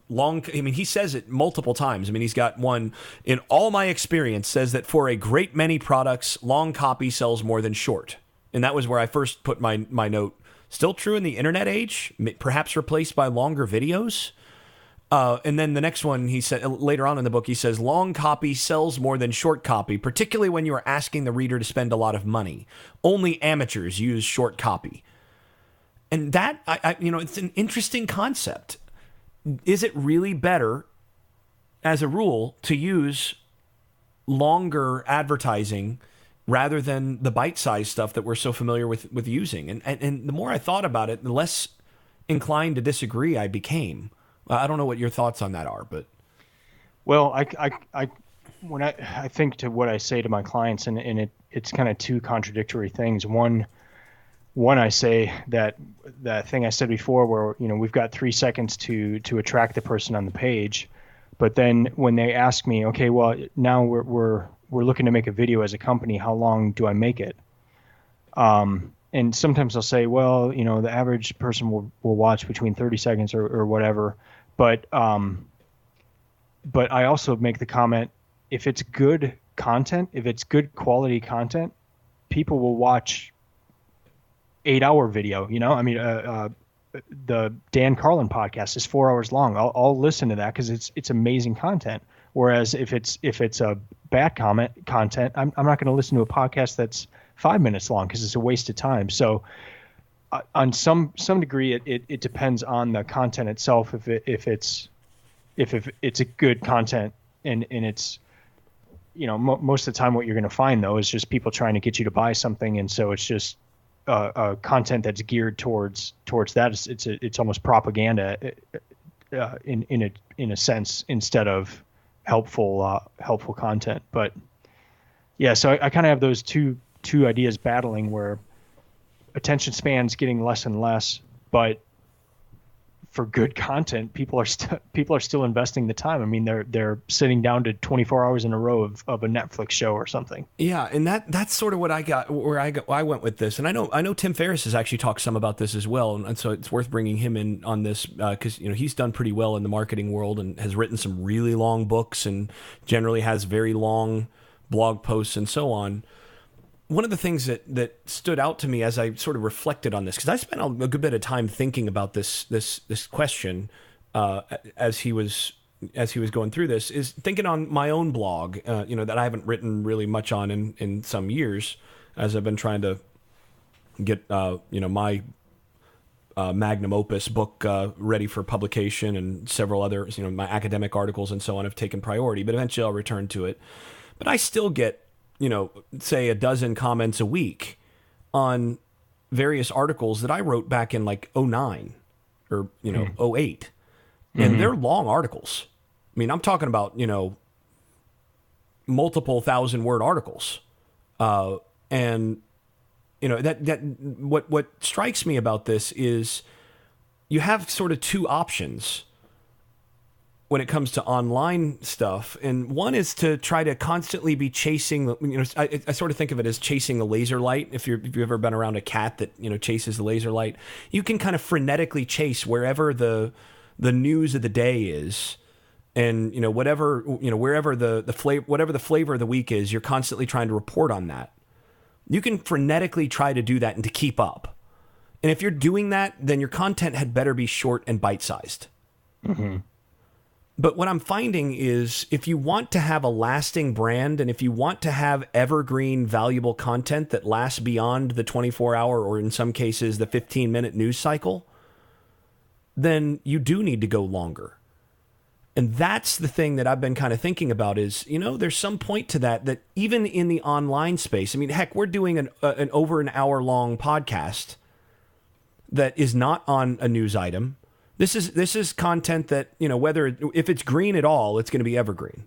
he says it multiple times. I mean, he's got one, in all my experience, says that for a great many products, long copy sells more than short. And that was where I first put my note. Still true in the internet age, perhaps replaced by longer videos. And then the next one, he said later on in the book, he says, long copy sells more than short copy, particularly when you are asking the reader to spend a lot of money. Only amateurs use short copy. And that, it's an interesting concept. Is it really better, as a rule, to use longer advertising rather than the bite-sized stuff that we're so familiar with using? And the more I thought about it, the less inclined to disagree I became. I don't know what your thoughts on that are, but well, when I think to what I say to my clients, and it's kind of two contradictory things. One, I say that thing I said before, where we've got 3 seconds to attract the person on the page, but then when they ask me, okay, well now we're looking to make a video as a company, how long do I make it? And sometimes I'll say, well, the average person will watch between 30 seconds or whatever, but I also make the comment, if it's good content, if it's good quality content, people will watch 8-hour video. I mean, the Dan Carlin podcast is 4 hours long. I'll listen to that because it's amazing content. Whereas if it's a bad content, I'm not going to listen to a podcast that's 5 minutes long because it's a waste of time. So on some degree, it depends on the content itself. If it's a good content and it's most of the time what you're going to find though is just people trying to get you to buy something, and so it's just content that's geared towards that. It's almost propaganda in a sense instead of helpful content. But yeah, so I kind of have those two ideas battling, where attention span's getting less and less, but for good content, people are still investing the time. I mean, they're sitting down to 24 hours in a row of a Netflix show or something. Yeah, and that's sort of what I went with this. And I know Tim Ferriss has actually talked some about this as well, and so it's worth bringing him in on this because he's done pretty well in the marketing world and has written some really long books and generally has very long blog posts and so on. One of the things that stood out to me as I sort of reflected on this, because I spent a good bit of time thinking about this question as he was going through this, is thinking on my own blog, that I haven't written really much on in some years, as I've been trying to get my magnum opus book ready for publication, and several other my academic articles and so on have taken priority, but eventually I'll return to it. But I still get say a dozen comments a week on various articles that I wrote back in like '09 or, '08. And they're long articles. I mean, I'm talking about, multiple 1,000-word articles. And, what strikes me about this is you have sort of two options when it comes to online stuff. And one is to try to constantly be chasing, I sort of think of it as chasing the laser light. If you've ever been around a cat that, chases the laser light, you can kind of frenetically chase wherever the news of the day is. And, wherever the flavor, whatever the flavor of the week is, you're constantly trying to report on that. You can frenetically try to do that and to keep up. And if you're doing that, then your content had better be short and bite-sized. Mm-hmm. But what I'm finding is if you want to have a lasting brand and if you want to have evergreen, valuable content that lasts beyond the 24-hour or in some cases the 15-minute news cycle, then you do need to go longer. And that's the thing that I've been kind of thinking about is, there's some point to that even in the online space, I mean, heck, we're doing an over an hour long podcast that is not on a news item. This is content that, if it's green at all, it's going to be evergreen,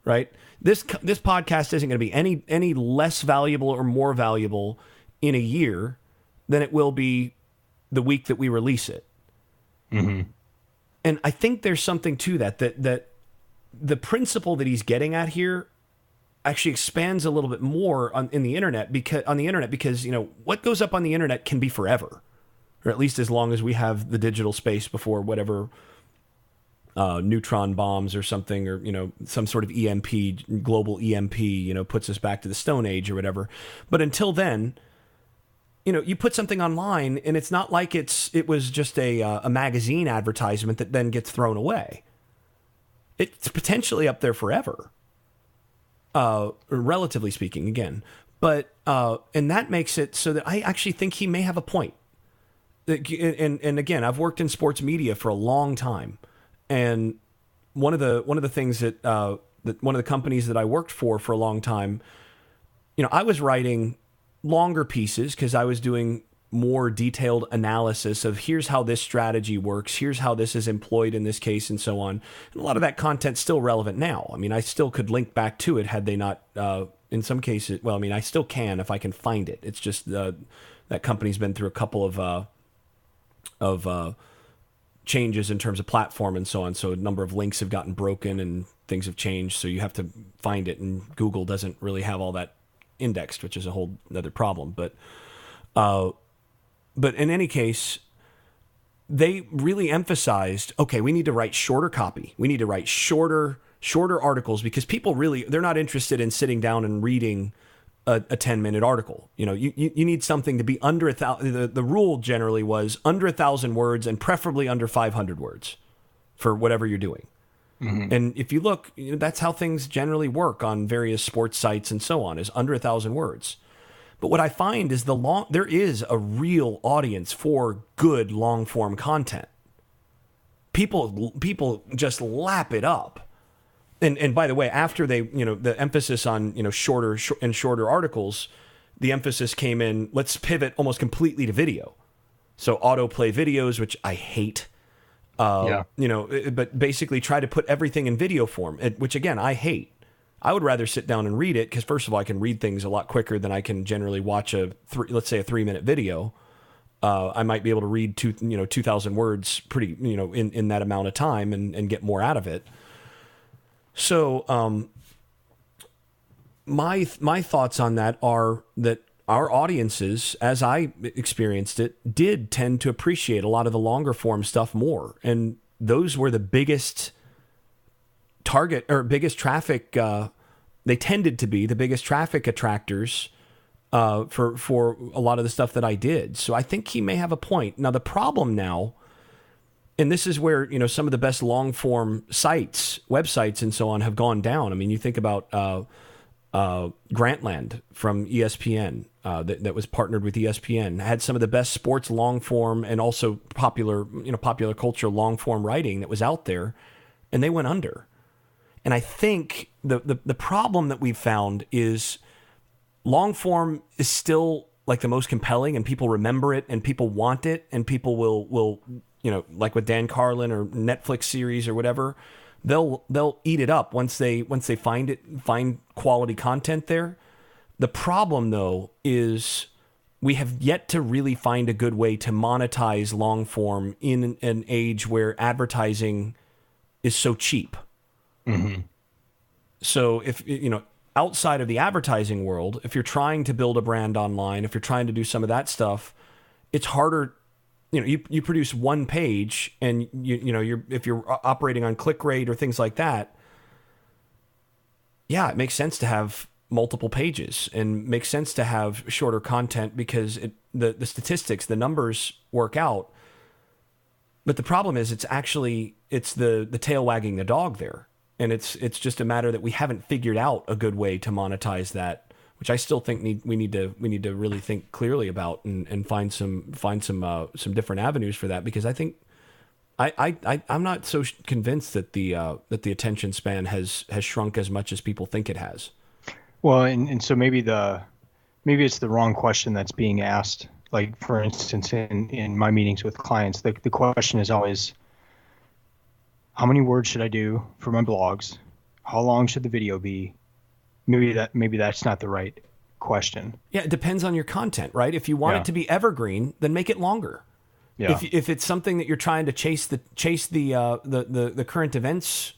right? This podcast isn't going to be any less valuable or more valuable in a year than it will be the week that we release it. Mm-hmm. And I think there's something to that the principle that he's getting at here actually expands a little bit more on the internet because what goes up on the internet can be forever, or at least as long as we have the digital space before whatever neutron bombs or something, or some sort of global EMP puts us back to the Stone Age or whatever. But until then, you put something online and it's not like it was just a magazine advertisement that then gets thrown away. It's potentially up there forever, relatively speaking, again. But and that makes it so that I actually think he may have a point. And again, I've worked in sports media for a long time, and one of the things that one of the companies that I worked for a long time, I was writing longer pieces because I was doing more detailed analysis of here's how this strategy works, here's how this is employed in this case, and so on. And a lot of that content's still relevant now. I mean, I still could link back to it had they not, in some cases, well, I mean, I still can if I can find it. It's just that company's been through a couple of changes in terms of platform and so on. So a number of links have gotten broken and things have changed. So you have to find it, and Google doesn't really have all that indexed, which is a whole other problem. But in any case, they really emphasized, okay, we need to write shorter copy. We need to write shorter articles because people they're not interested in sitting down and reading a 10-minute article. You need something to be under 1,000. The rule generally was under 1,000 words and preferably under 500 words for whatever you're doing. Mm-hmm. And if you look, that's how things generally work on various sports sites and so on, is under 1,000 words. But what I find is there is a real audience for good long-form content. People just lap it up. And by the way, after they, the emphasis on, shorter articles, the emphasis came in, let's pivot almost completely to video. So autoplay videos, which I hate. But basically try to put everything in video form, which again, I hate. I would rather sit down and read it because first of all, I can read things a lot quicker than I can generally watch let's say a 3-minute video. I might be able to read 2,000 words pretty, in that amount of time and get more out of it. So, my thoughts on that are that our audiences, as I experienced it, did tend to appreciate a lot of the longer form stuff more. And those were the biggest target or biggest traffic. They tended to be the biggest traffic attractors for a lot of the stuff that I did. So I think he may have a point. Now, the problem now, and this is where, some of the best long form websites and so on have gone down. I mean, you think about Grantland from ESPN that was partnered with ESPN, had some of the best sports long form and also popular culture long form writing that was out there, and they went under. And I think the problem that we've found is long form is still like the most compelling, and people remember it, and people want it, and people will like with Dan Carlin or Netflix series or whatever, they'll eat it up once they find quality content there. The problem though is we have yet to really find a good way to monetize long form in an age where advertising is so cheap. Mm-hmm. So if outside of the advertising world, if you're trying to build a brand online, if you're trying to do some of that stuff, it's harder. You produce one page, and if you're operating on click rate or things like that, yeah, it makes sense to have multiple pages and makes sense to have shorter content because the statistics, the numbers work out. But the problem is it's the tail wagging the dog there. And it's just a matter that we haven't figured out a good way to monetize that, which I still think we need to really think clearly about and find some different avenues for that, because I think I'm not so convinced that the attention span has shrunk as much as people think it has. Well, and so maybe it's the wrong question that's being asked. Like, for instance, in my meetings with clients, the question is always, how many words should I do for my blogs? How long should the video be? Maybe that's not the right question. Yeah, it depends on your content, right? If you want it to be evergreen, then make it longer. Yeah. If it's something that you're trying to chase the current events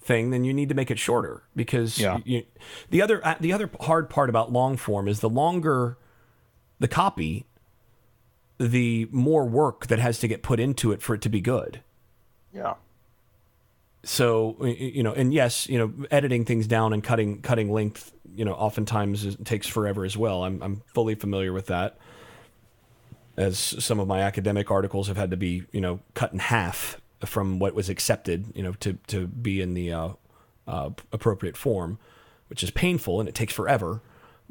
thing, then you need to make it shorter, because the other hard part about long form is the longer the copy, the more work that has to get put into it for it to be good. Yeah. So, and yes, editing things down and cutting length, oftentimes takes forever as well. I'm fully familiar with that, as some of my academic articles have had to be, cut in half from what was accepted, to be in the appropriate form, which is painful and it takes forever.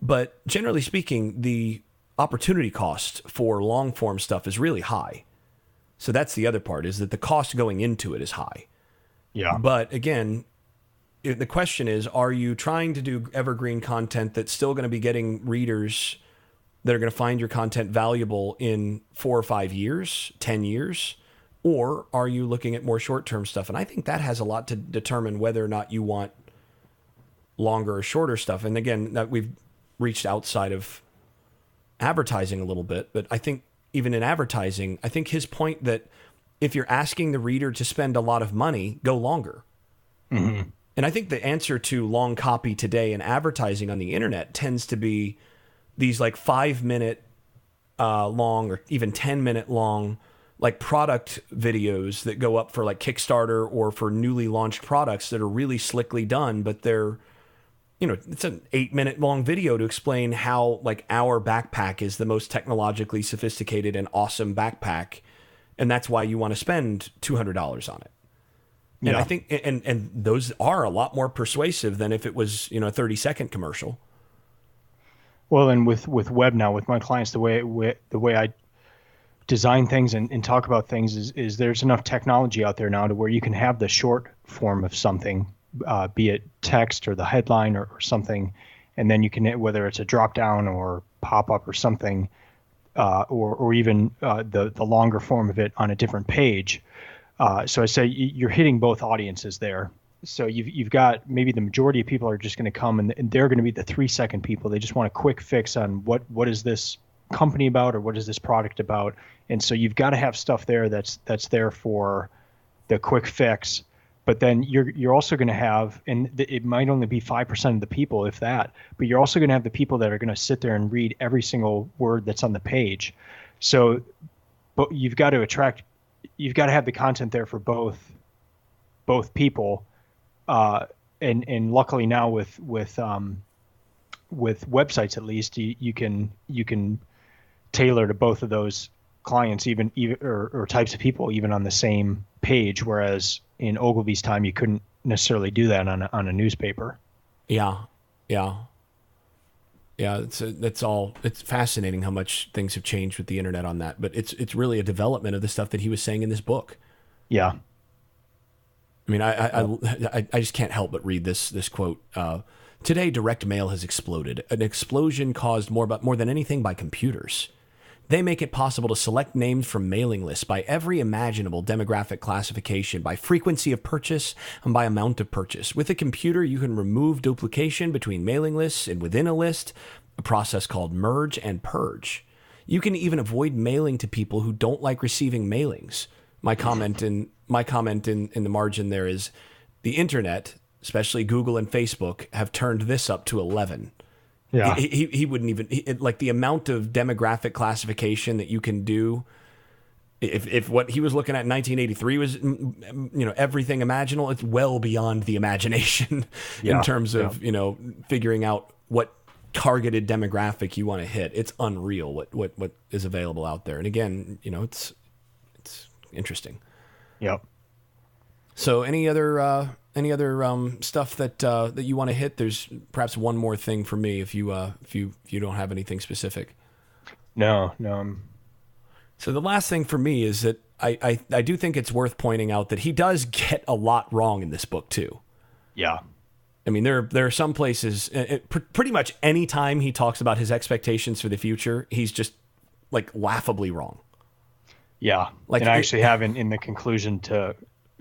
But generally speaking, the opportunity cost for long form stuff is really high. So that's the other part, is that the cost going into it is high. Yeah. But again, the question is, are you trying to do evergreen content that's still going to be getting readers that are going to find your content valuable in 4 or 5 years, 10 years? Or are you looking at more short-term stuff? And I think that has a lot to determine whether or not you want longer or shorter stuff. And again, that we've reached outside of advertising a little bit, but I think even in advertising, I think his point that if you're asking the reader to spend a lot of money, go longer. Mm-hmm. And I think the answer to long copy today in advertising on the internet tends to be these like 5-minute long or even 10-minute long like product videos that go up for like Kickstarter or for newly launched products that are really slickly done, but they're, it's an 8-minute long video to explain how like our backpack is the most technologically sophisticated and awesome backpack. And that's why you want to spend $200 on it. And I think, and those are a lot more persuasive than if it was, a 30-second commercial. Well, and with web now, with my clients, the way I design things and talk about things is there's enough technology out there now to where you can have the short form of something, be it text or the headline or something, and then you can, whether it's a drop down or pop up or something, or even the longer form of it on a different page. So I say you're hitting both audiences there. So you've got maybe the majority of people are just going to come and they're going to be the 3-second people. They just want a quick fix on what is this company about or what is this product about. And so you've got to have stuff there that's there for the quick fix. But then you're also going to have, and it might only be 5% of the people, if that, but you're also going to have the people that are going to sit there and read every single word that's on the page. So, but you've got to have the content there for both people. And luckily now with websites, at least you can tailor to both of those clients, even or types of people, even on the same page. Whereas in Ogilvy's time, you couldn't necessarily do that on a newspaper. Yeah. It's fascinating how much things have changed with the internet on that, but it's really a development of the stuff that he was saying in this book. Yeah. I mean, I just can't help but read this quote. Today, direct mail has exploded. An explosion caused more than anything by computers. They make it possible to select names from mailing lists by every imaginable demographic classification, by frequency of purchase, and by amount of purchase. With a computer, you can remove duplication between mailing lists and within a list, a process called merge and purge. You can even avoid mailing to people who don't like receiving mailings. My comment in the margin there is the internet, especially Google and Facebook, have turned this up to 11. Yeah. He wouldn't even like the amount of demographic classification that you can do. If what he was looking at in 1983 was, everything imaginable, it's well beyond the imagination in terms of, figuring out what targeted demographic you want to hit. It's unreal what is available out there. And again, it's interesting. Yep. So any other stuff that you want to hit? There's perhaps one more thing for me if you don't have anything specific. No. So the last thing for me is that I do think it's worth pointing out that he does get a lot wrong in this book too. Yeah. I mean, there are some places, pretty much any time he talks about his expectations for the future, he's just like laughably wrong. Yeah. Like, and I actually have in the conclusion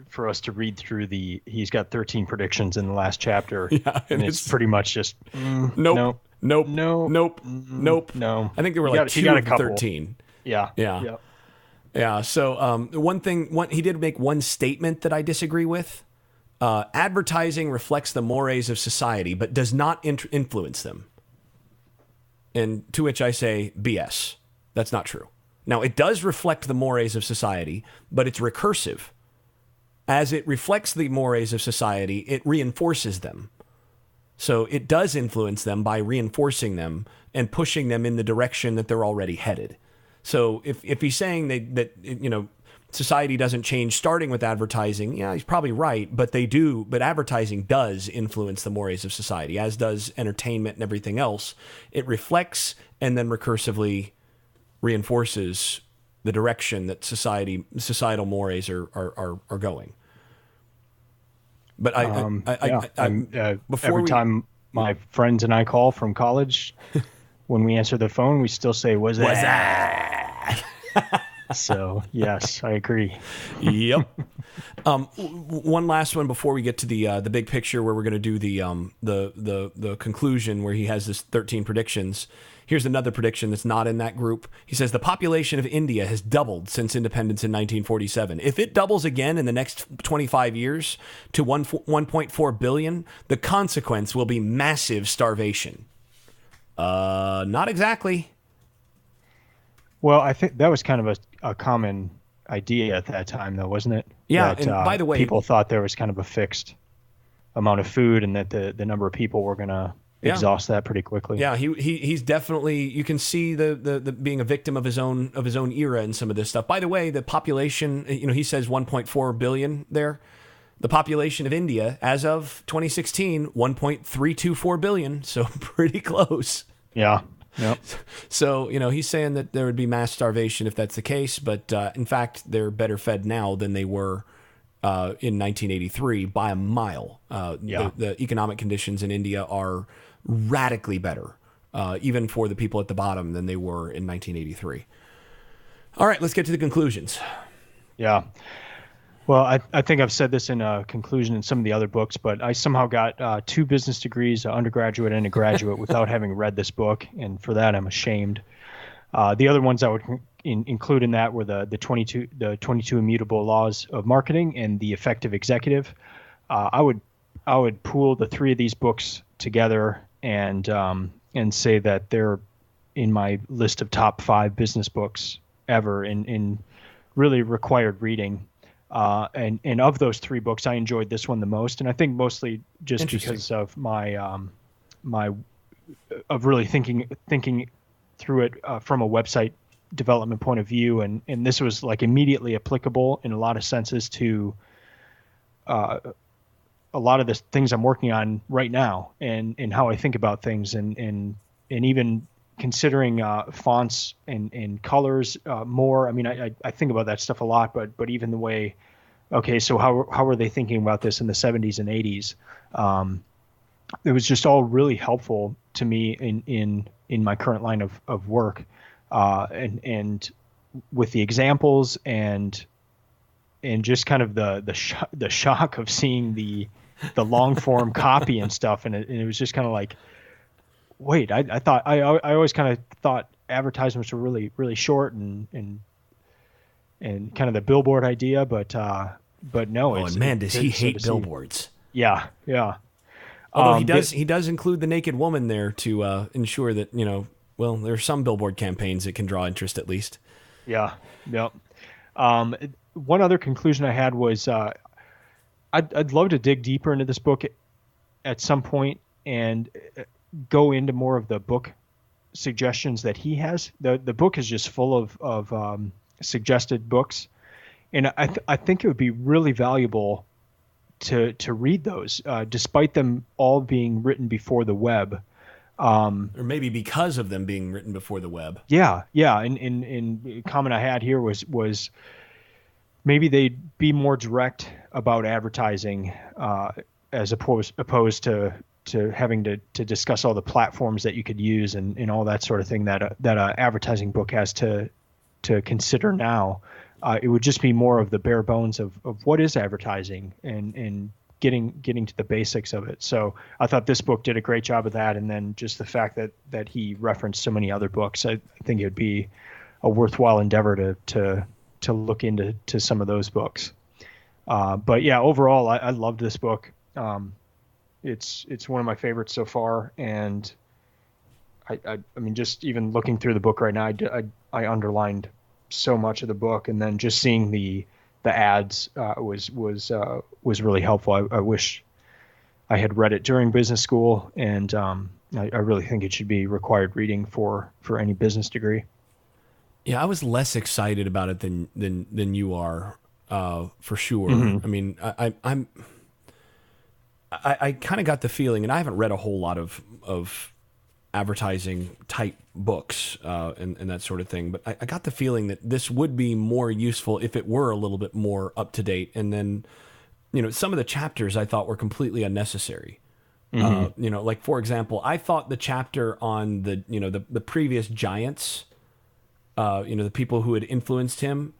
for us to read through he's got 13 predictions in the last chapter. Yeah, and it's pretty much just nope. No. I think there were like 2 of 13. Yeah. So he did make one statement that I disagree with. Advertising reflects the mores of society, but does not influence them. And to which I say, BS. That's not true. Now, it does reflect the mores of society, but it's recursive. As it reflects the mores of society, it reinforces them. So it does influence them by reinforcing them and pushing them in the direction that they're already headed. So if he's saying that society doesn't change starting with advertising, yeah, he's probably right, but advertising does influence the mores of society, as does entertainment and everything else. It reflects and then recursively reinforces the direction that societal mores are going. But time my friends and I call from college, when we answer the phone, we still say, "Was that?" So yes, I agree. Yep. One last one before we get to the big picture, where we're going to do the conclusion, where he has this 13 predictions. Here's another prediction that's not in that group. He says the population of India has doubled since independence in 1947. If it doubles again in the next 25 years to 1.4 billion, the consequence will be massive starvation. Not exactly. Well, I think that was kind of a common idea at that time, though, wasn't it? Yeah, that, and by the way, people thought there was kind of a fixed amount of food and that the number of people were going to exhaust that pretty quickly. Yeah, he's definitely, you can see the being a victim of his own era in some of this stuff. By the way, the population, he says 1.4 billion there. The population of India as of 2016, 1.324 billion, so pretty close. Yeah. Yep. So, he's saying that there would be mass starvation if that's the case, but in fact, they're better fed now than they were in 1983 by a mile. The economic conditions in India are radically better, even for the people at the bottom, than they were in 1983. All right, let's get to the conclusions. Yeah. Well, I think I've said this in a conclusion in some of the other books, but I somehow got 2 business degrees, an undergraduate and a graduate, without having read this book, and for that I'm ashamed. The other ones I would include in that were the 22 immutable laws of marketing and the effective executive. I would pool the 3 of these books together and say that they're in my list of top 5 business books ever in really required reading. And of those 3 books, I enjoyed this one the most, and I think mostly just because of my of really thinking through it from a website development point of view, and this was like immediately applicable in a lot of senses to a lot of the things I'm working on right now, and how I think about things, and even considering fonts and colors more. I mean, I think about that stuff a lot, but even the way, okay, so how were they thinking about this in the 70s and 80s? it was just all really helpful to me in my current line of work, and with the examples and just kind of the shock of seeing the long form copy and stuff, and it was just kind of like, wait, I thought I always kind of thought advertisements were really short and kind of the billboard idea, but no. Oh, and man, does he hate billboards? Yeah, yeah. Although he does include the naked woman there to ensure that, well, there are some billboard campaigns that can draw interest at least. Yeah, yeah. One other conclusion I had was I'd love to dig deeper into this book at some point and go into more of the book suggestions that he has. The book is just full of suggested books, and I think it would be really valuable to read those, despite them all being written before the web. Or maybe because of them being written before the web. Yeah, yeah. And comment I had here was maybe they'd be more direct about advertising, as opposed to having to discuss all the platforms that you could use and all that sort of thing that a advertising book has to consider now. It would just be more of the bare bones of what is advertising and getting to the basics of it. So I thought this book did a great job of that. And then just the fact that he referenced so many other books, I think it would be a worthwhile endeavor to look into some of those books. But yeah, overall, I loved this book. It's one of my favorites so far. And I mean, just even looking through the book right now, I underlined so much of the book, and then just seeing the ads was really helpful. I wish I had read it during business school, and I really think it should be required reading for any business degree. Yeah, I was less excited about it than you are, for sure. Mm-hmm. I mean, I kind of got the feeling, and I haven't read a whole lot of advertising type books and that sort of thing, but I got the feeling that this would be more useful if it were a little bit more up to date. And then, some of the chapters I thought were completely unnecessary. Mm-hmm. Like, for example, I thought the chapter on the previous giants, the people who had influenced him,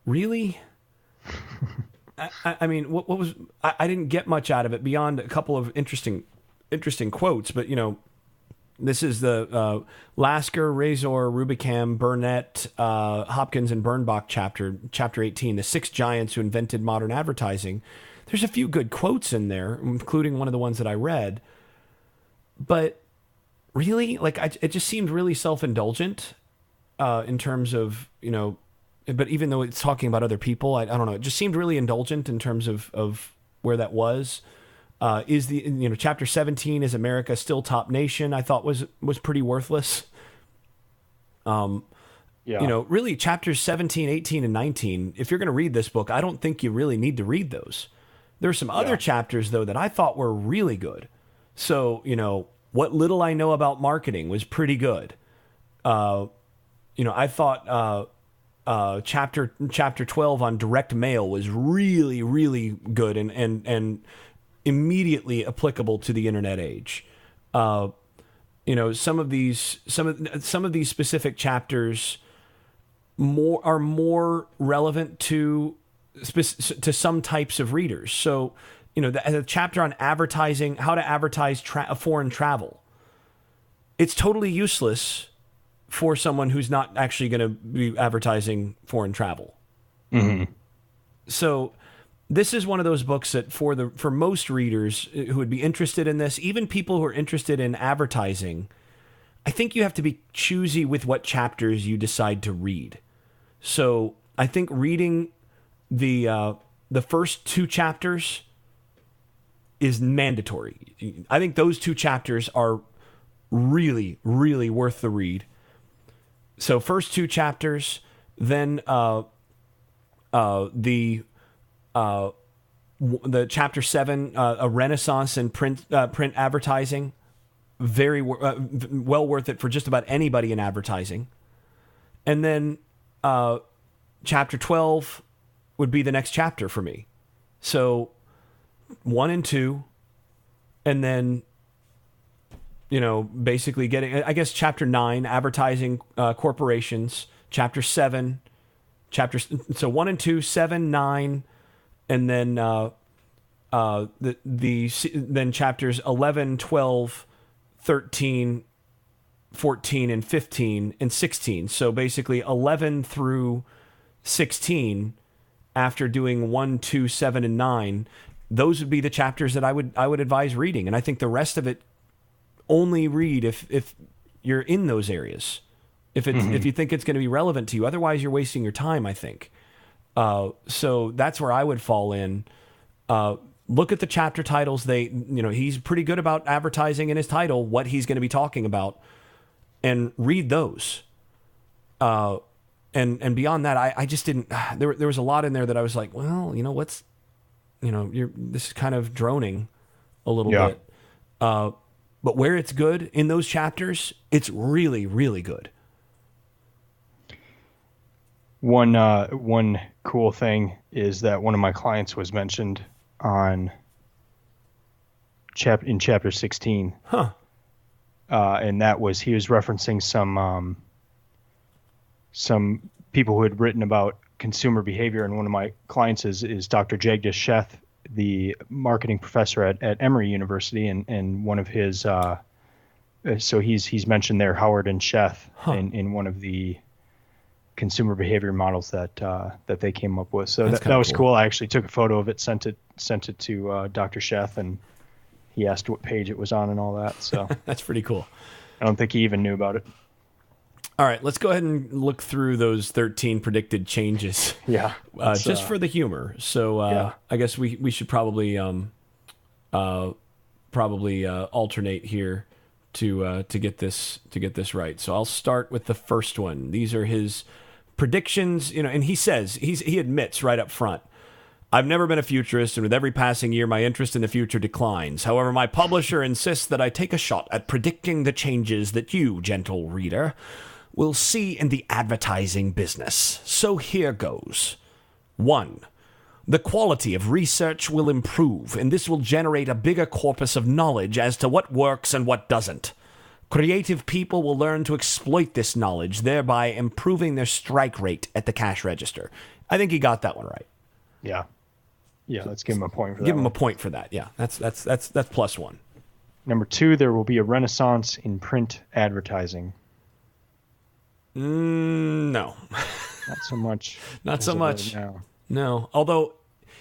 really. I mean, what was I didn't get much out of it beyond a couple of interesting quotes, but this is the Lasker, Razor, Rubicam, Burnett, Hopkins, and Birnbach chapter 18, the 6 giants who invented modern advertising. There's a few good quotes in there, including one of the ones that I read, but really, like, it just seemed really self-indulgent in terms of But even though it's talking about other people, I don't know. It just seemed really indulgent in terms of where that was. Is chapter 17, is America still top nation? I thought was pretty worthless. Really chapters 17, 18, and 19. If you're going to read this book, I don't think you really need to read those. There are some other chapters though that I thought were really good. So what little I know about marketing was pretty good. I thought. Chapter 12 on direct mail was really, really good and immediately applicable to the internet age. Some of these specific chapters are more relevant to some types of readers. So, the chapter on advertising, how to advertise foreign travel, it's totally useless for someone who's not actually going to be advertising foreign travel. Mm-hmm. So this is one of those books that for most readers who would be interested in this, even people who are interested in advertising, I think you have to be choosy with what chapters you decide to read. So I think reading the first 2 chapters is mandatory. I think those 2 chapters are really, really worth the read. So first 2 chapters, then the chapter 7, a renaissance in print advertising, very well worth it for just about anybody in advertising. And then chapter 12 would be the next chapter for me. So 1 and 2, and then, basically getting, I guess, chapter 9, advertising corporations, chapter 7, so 1 and 2, 7, 9, and then then chapters 11, 12, 13, 14, and 15, and 16. So basically 11 through 16, after doing 1, 2, 7, and 9, those would be the chapters that I would advise reading. And I think the rest of it only read if you're in those areas. If you think it's going to be relevant to you. Otherwise, you're wasting your time, I think. So that's where I would fall in. Look at the chapter titles. He's pretty good about advertising in his title, what he's going to be talking about, and read those. And beyond that, I just didn't. There was a lot in there that I was like, well, this is kind of droning a little bit. But where it's good in those chapters, it's really, really good. One cool thing is that one of my clients was mentioned in chapter 16. Huh. And that was, he was referencing some people who had written about consumer behavior, and one of my clients is Dr. Jagdish Sheth, the marketing professor at Emory University, and one of his so he's mentioned there Howard and Sheth in one of the consumer behavior models that they came up with. So that was cool. I actually took a photo of it, sent it to Dr. Sheth, and he asked what page it was on and all that. So that's pretty cool. I don't think he even knew about it. All right, let's go ahead and look through those 13 predicted changes. Yeah. Just for the humor. So I guess we should probably alternate here to get this right. So I'll start with the first one. These are his predictions, and he says he admits right up front, I've never been a futurist, and with every passing year, my interest in the future declines. However, my publisher insists that I take a shot at predicting the changes that you, gentle reader, will see in the advertising business. So here goes. 1. The quality of research will improve, and this will generate a bigger corpus of knowledge as to what works and what doesn't. Creative people will learn to exploit this knowledge, thereby improving their strike rate at the cash register. I think he got that one right. Yeah. Yeah, let's give him a point for that. Give him a point for that. Yeah, that's +1. Number 2, there will be a renaissance in print advertising. No. Not so much. Not so much. No. Although,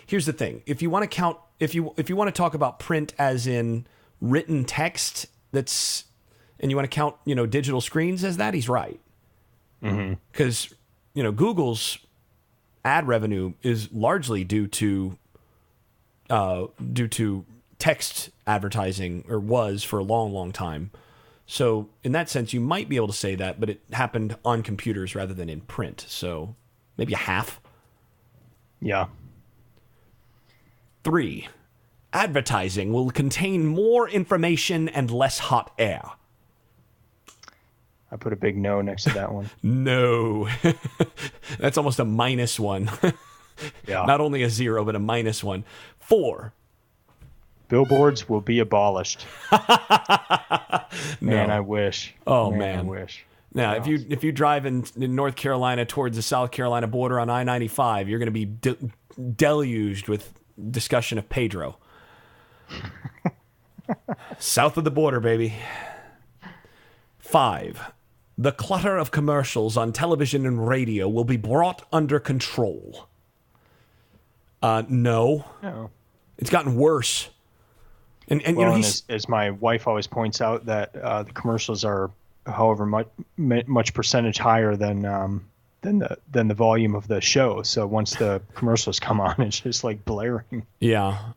here's the thing: if you want to count, if you want to talk about print as in written text, and you want to count, digital screens as that, he's right. Because Google's ad revenue is largely due to text advertising, or was for a long, long time. So in that sense, you might be able to say that, but it happened on computers rather than in print. So maybe a half. Yeah. 3. Advertising will contain more information and less hot air. I put a big no next to that one. No. That's almost a -1. Yeah. Not only a 0, but a -1. 4. Billboards will be abolished. Man, No. I wish. Oh, I man. wish. Now, No. if you drive in North Carolina towards the South Carolina border on I-95, you're going to be deluged with discussion of Pedro. South of the border, baby. 5. The clutter of commercials on television and radio will be brought under control. No. No. It's gotten worse. And as my wife always points out, that the commercials are, however much percentage higher than the volume of the show. So once the commercials come on, it's just like blaring. Yeah.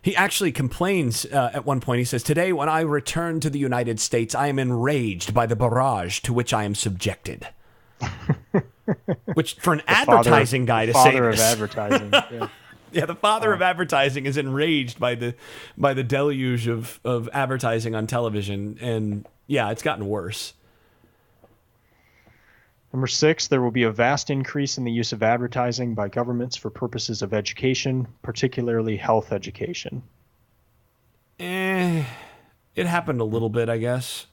He actually complains at one point. He says, "Today, when I return to the United States, I am enraged by the barrage to which I am subjected." Which, for an advertising guy to say father this. of advertising. Yeah. Yeah, the father of advertising is enraged by the deluge of advertising on television, and yeah, it's gotten worse. Number 6, there will be a vast increase in the use of advertising by governments for purposes of education, particularly health education. It happened a little bit, I guess,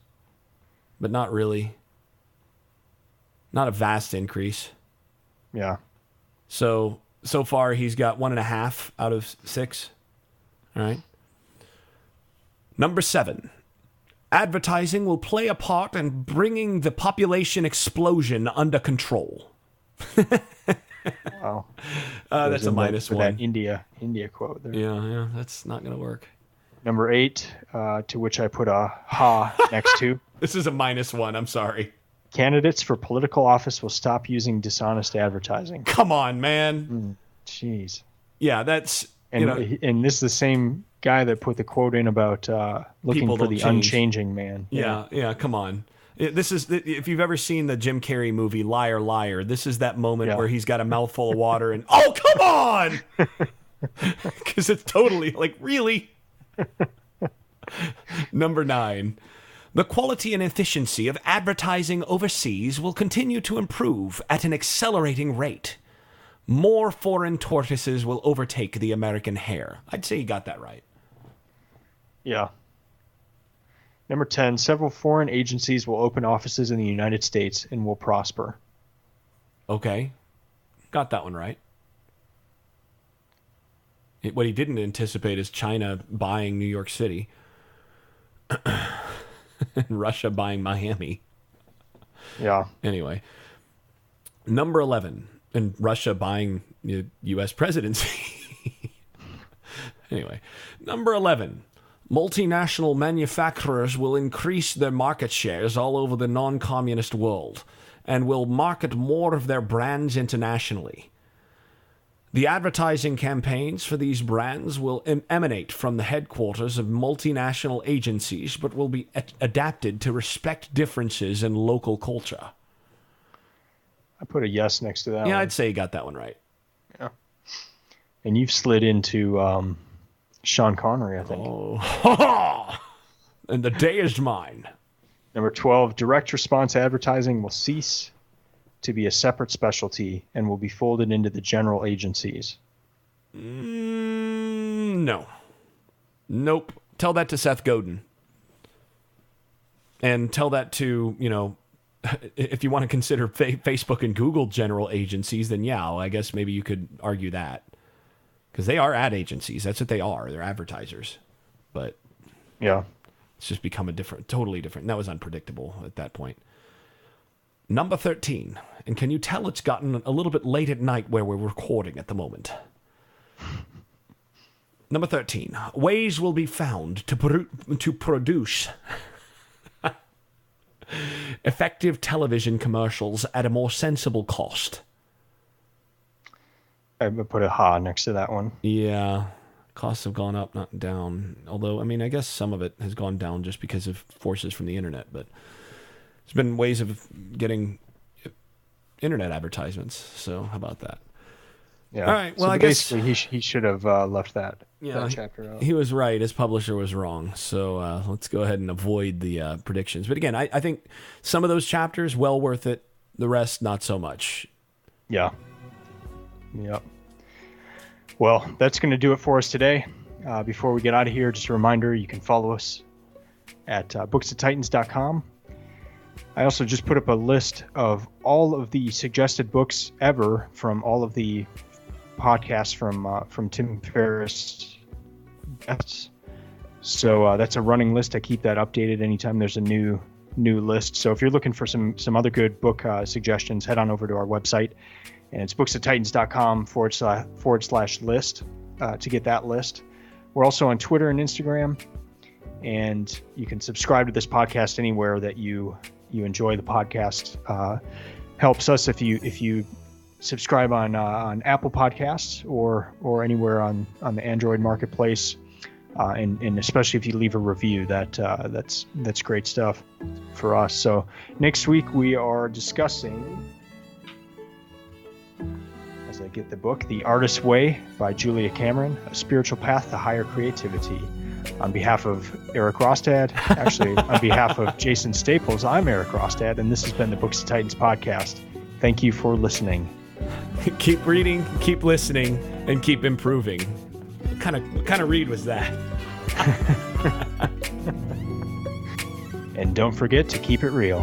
but not really. Not a vast increase. Yeah. So far he's got 1.5 out of 6. All right. Number 7. Advertising will play a part in bringing the population explosion under control. Wow. That's a minus for one. That India quote there. Yeah, that's not going to work. Number 8, to which I put a ha next to. This is a -1. I'm sorry. Candidates for political office will stop using dishonest advertising. Come on, man. Jeez. Yeah, that's... And this is the same guy that put the quote in about looking for the unchanging man. Yeah, come on. This is if you've ever seen the Jim Carrey movie Liar Liar, this is that moment where he's got a mouthful of water and oh, come on! Because it's totally like, really? Number 9. The quality and efficiency of advertising overseas will continue to improve at an accelerating rate. More foreign tortoises will overtake the American hare. I'd say you got that right. Yeah. Number 10, several foreign agencies will open offices in the United States and will prosper. Okay. Got that one right. What he didn't anticipate is China buying New York City and Russia buying Miami. Yeah. Anyway. Number 11. And Russia buying the U.S. presidency. Anyway. Number 11. Multinational manufacturers will increase their market shares all over the non-communist world and will market more of their brands internationally. The advertising campaigns for these brands will emanate from the headquarters of multinational agencies, but will be adapted to respect differences in local culture. I put a yes next to that. Yeah, one. I'd say you got that one right. Yeah. And you've slid into Sean Connery, I think. Oh, and the day is mine. Number 12, direct response advertising will cease to be a separate specialty and will be folded into the general agencies. No. Nope. Tell that to Seth Godin. And tell that to, if you want to consider Facebook and Google general agencies, then yeah, I guess maybe you could argue that. Because they are ad agencies. That's what they are. They're advertisers. But yeah, it's just become totally different. That was unpredictable at that point. Number 13. And can you tell it's gotten a little bit late at night where we're recording at the moment? Number 13. Ways will be found to produce effective television commercials at a more sensible cost. I would put a ha next to that one. Yeah. Costs have gone up, not down. Although, I guess some of it has gone down just because of forces from the internet. But there's been ways of getting internet advertisements. So how about that? Yeah. All right. Well, so I guess basically he should have left that chapter out. He was right. His publisher was wrong. So let's go ahead and avoid the predictions. But again, I think some of those chapters well worth it. The rest not so much. Yeah. Yep. Well, that's going to do it for us today. Before we get out of here, just a reminder, you can follow us at bookstotitans.com. I also just put up a list of all of the suggested books ever from all of the podcasts from Tim Ferriss guests. So that's a running list. I keep that updated anytime there's a new list. So if you're looking for some other good book suggestions, head on over to our website. And it's bookstotitans.com/list to get that list. We're also on Twitter and Instagram. And you can subscribe to this podcast anywhere that you enjoy the podcast. Helps us if you subscribe on Apple Podcasts or anywhere on the Android marketplace. And especially if you leave a review, that's great stuff for us. So next week we are discussing, as I get the book, The Artist's Way by Julia Cameron, A Spiritual Path to Higher Creativity. On behalf of Eric Rostad, actually, on behalf of Jason Staples, I'm Eric Rostad, and this has been the Books of Titans podcast. Thank you for listening. Keep reading, keep listening, and keep improving. What kind of read was that? And don't forget to keep it real.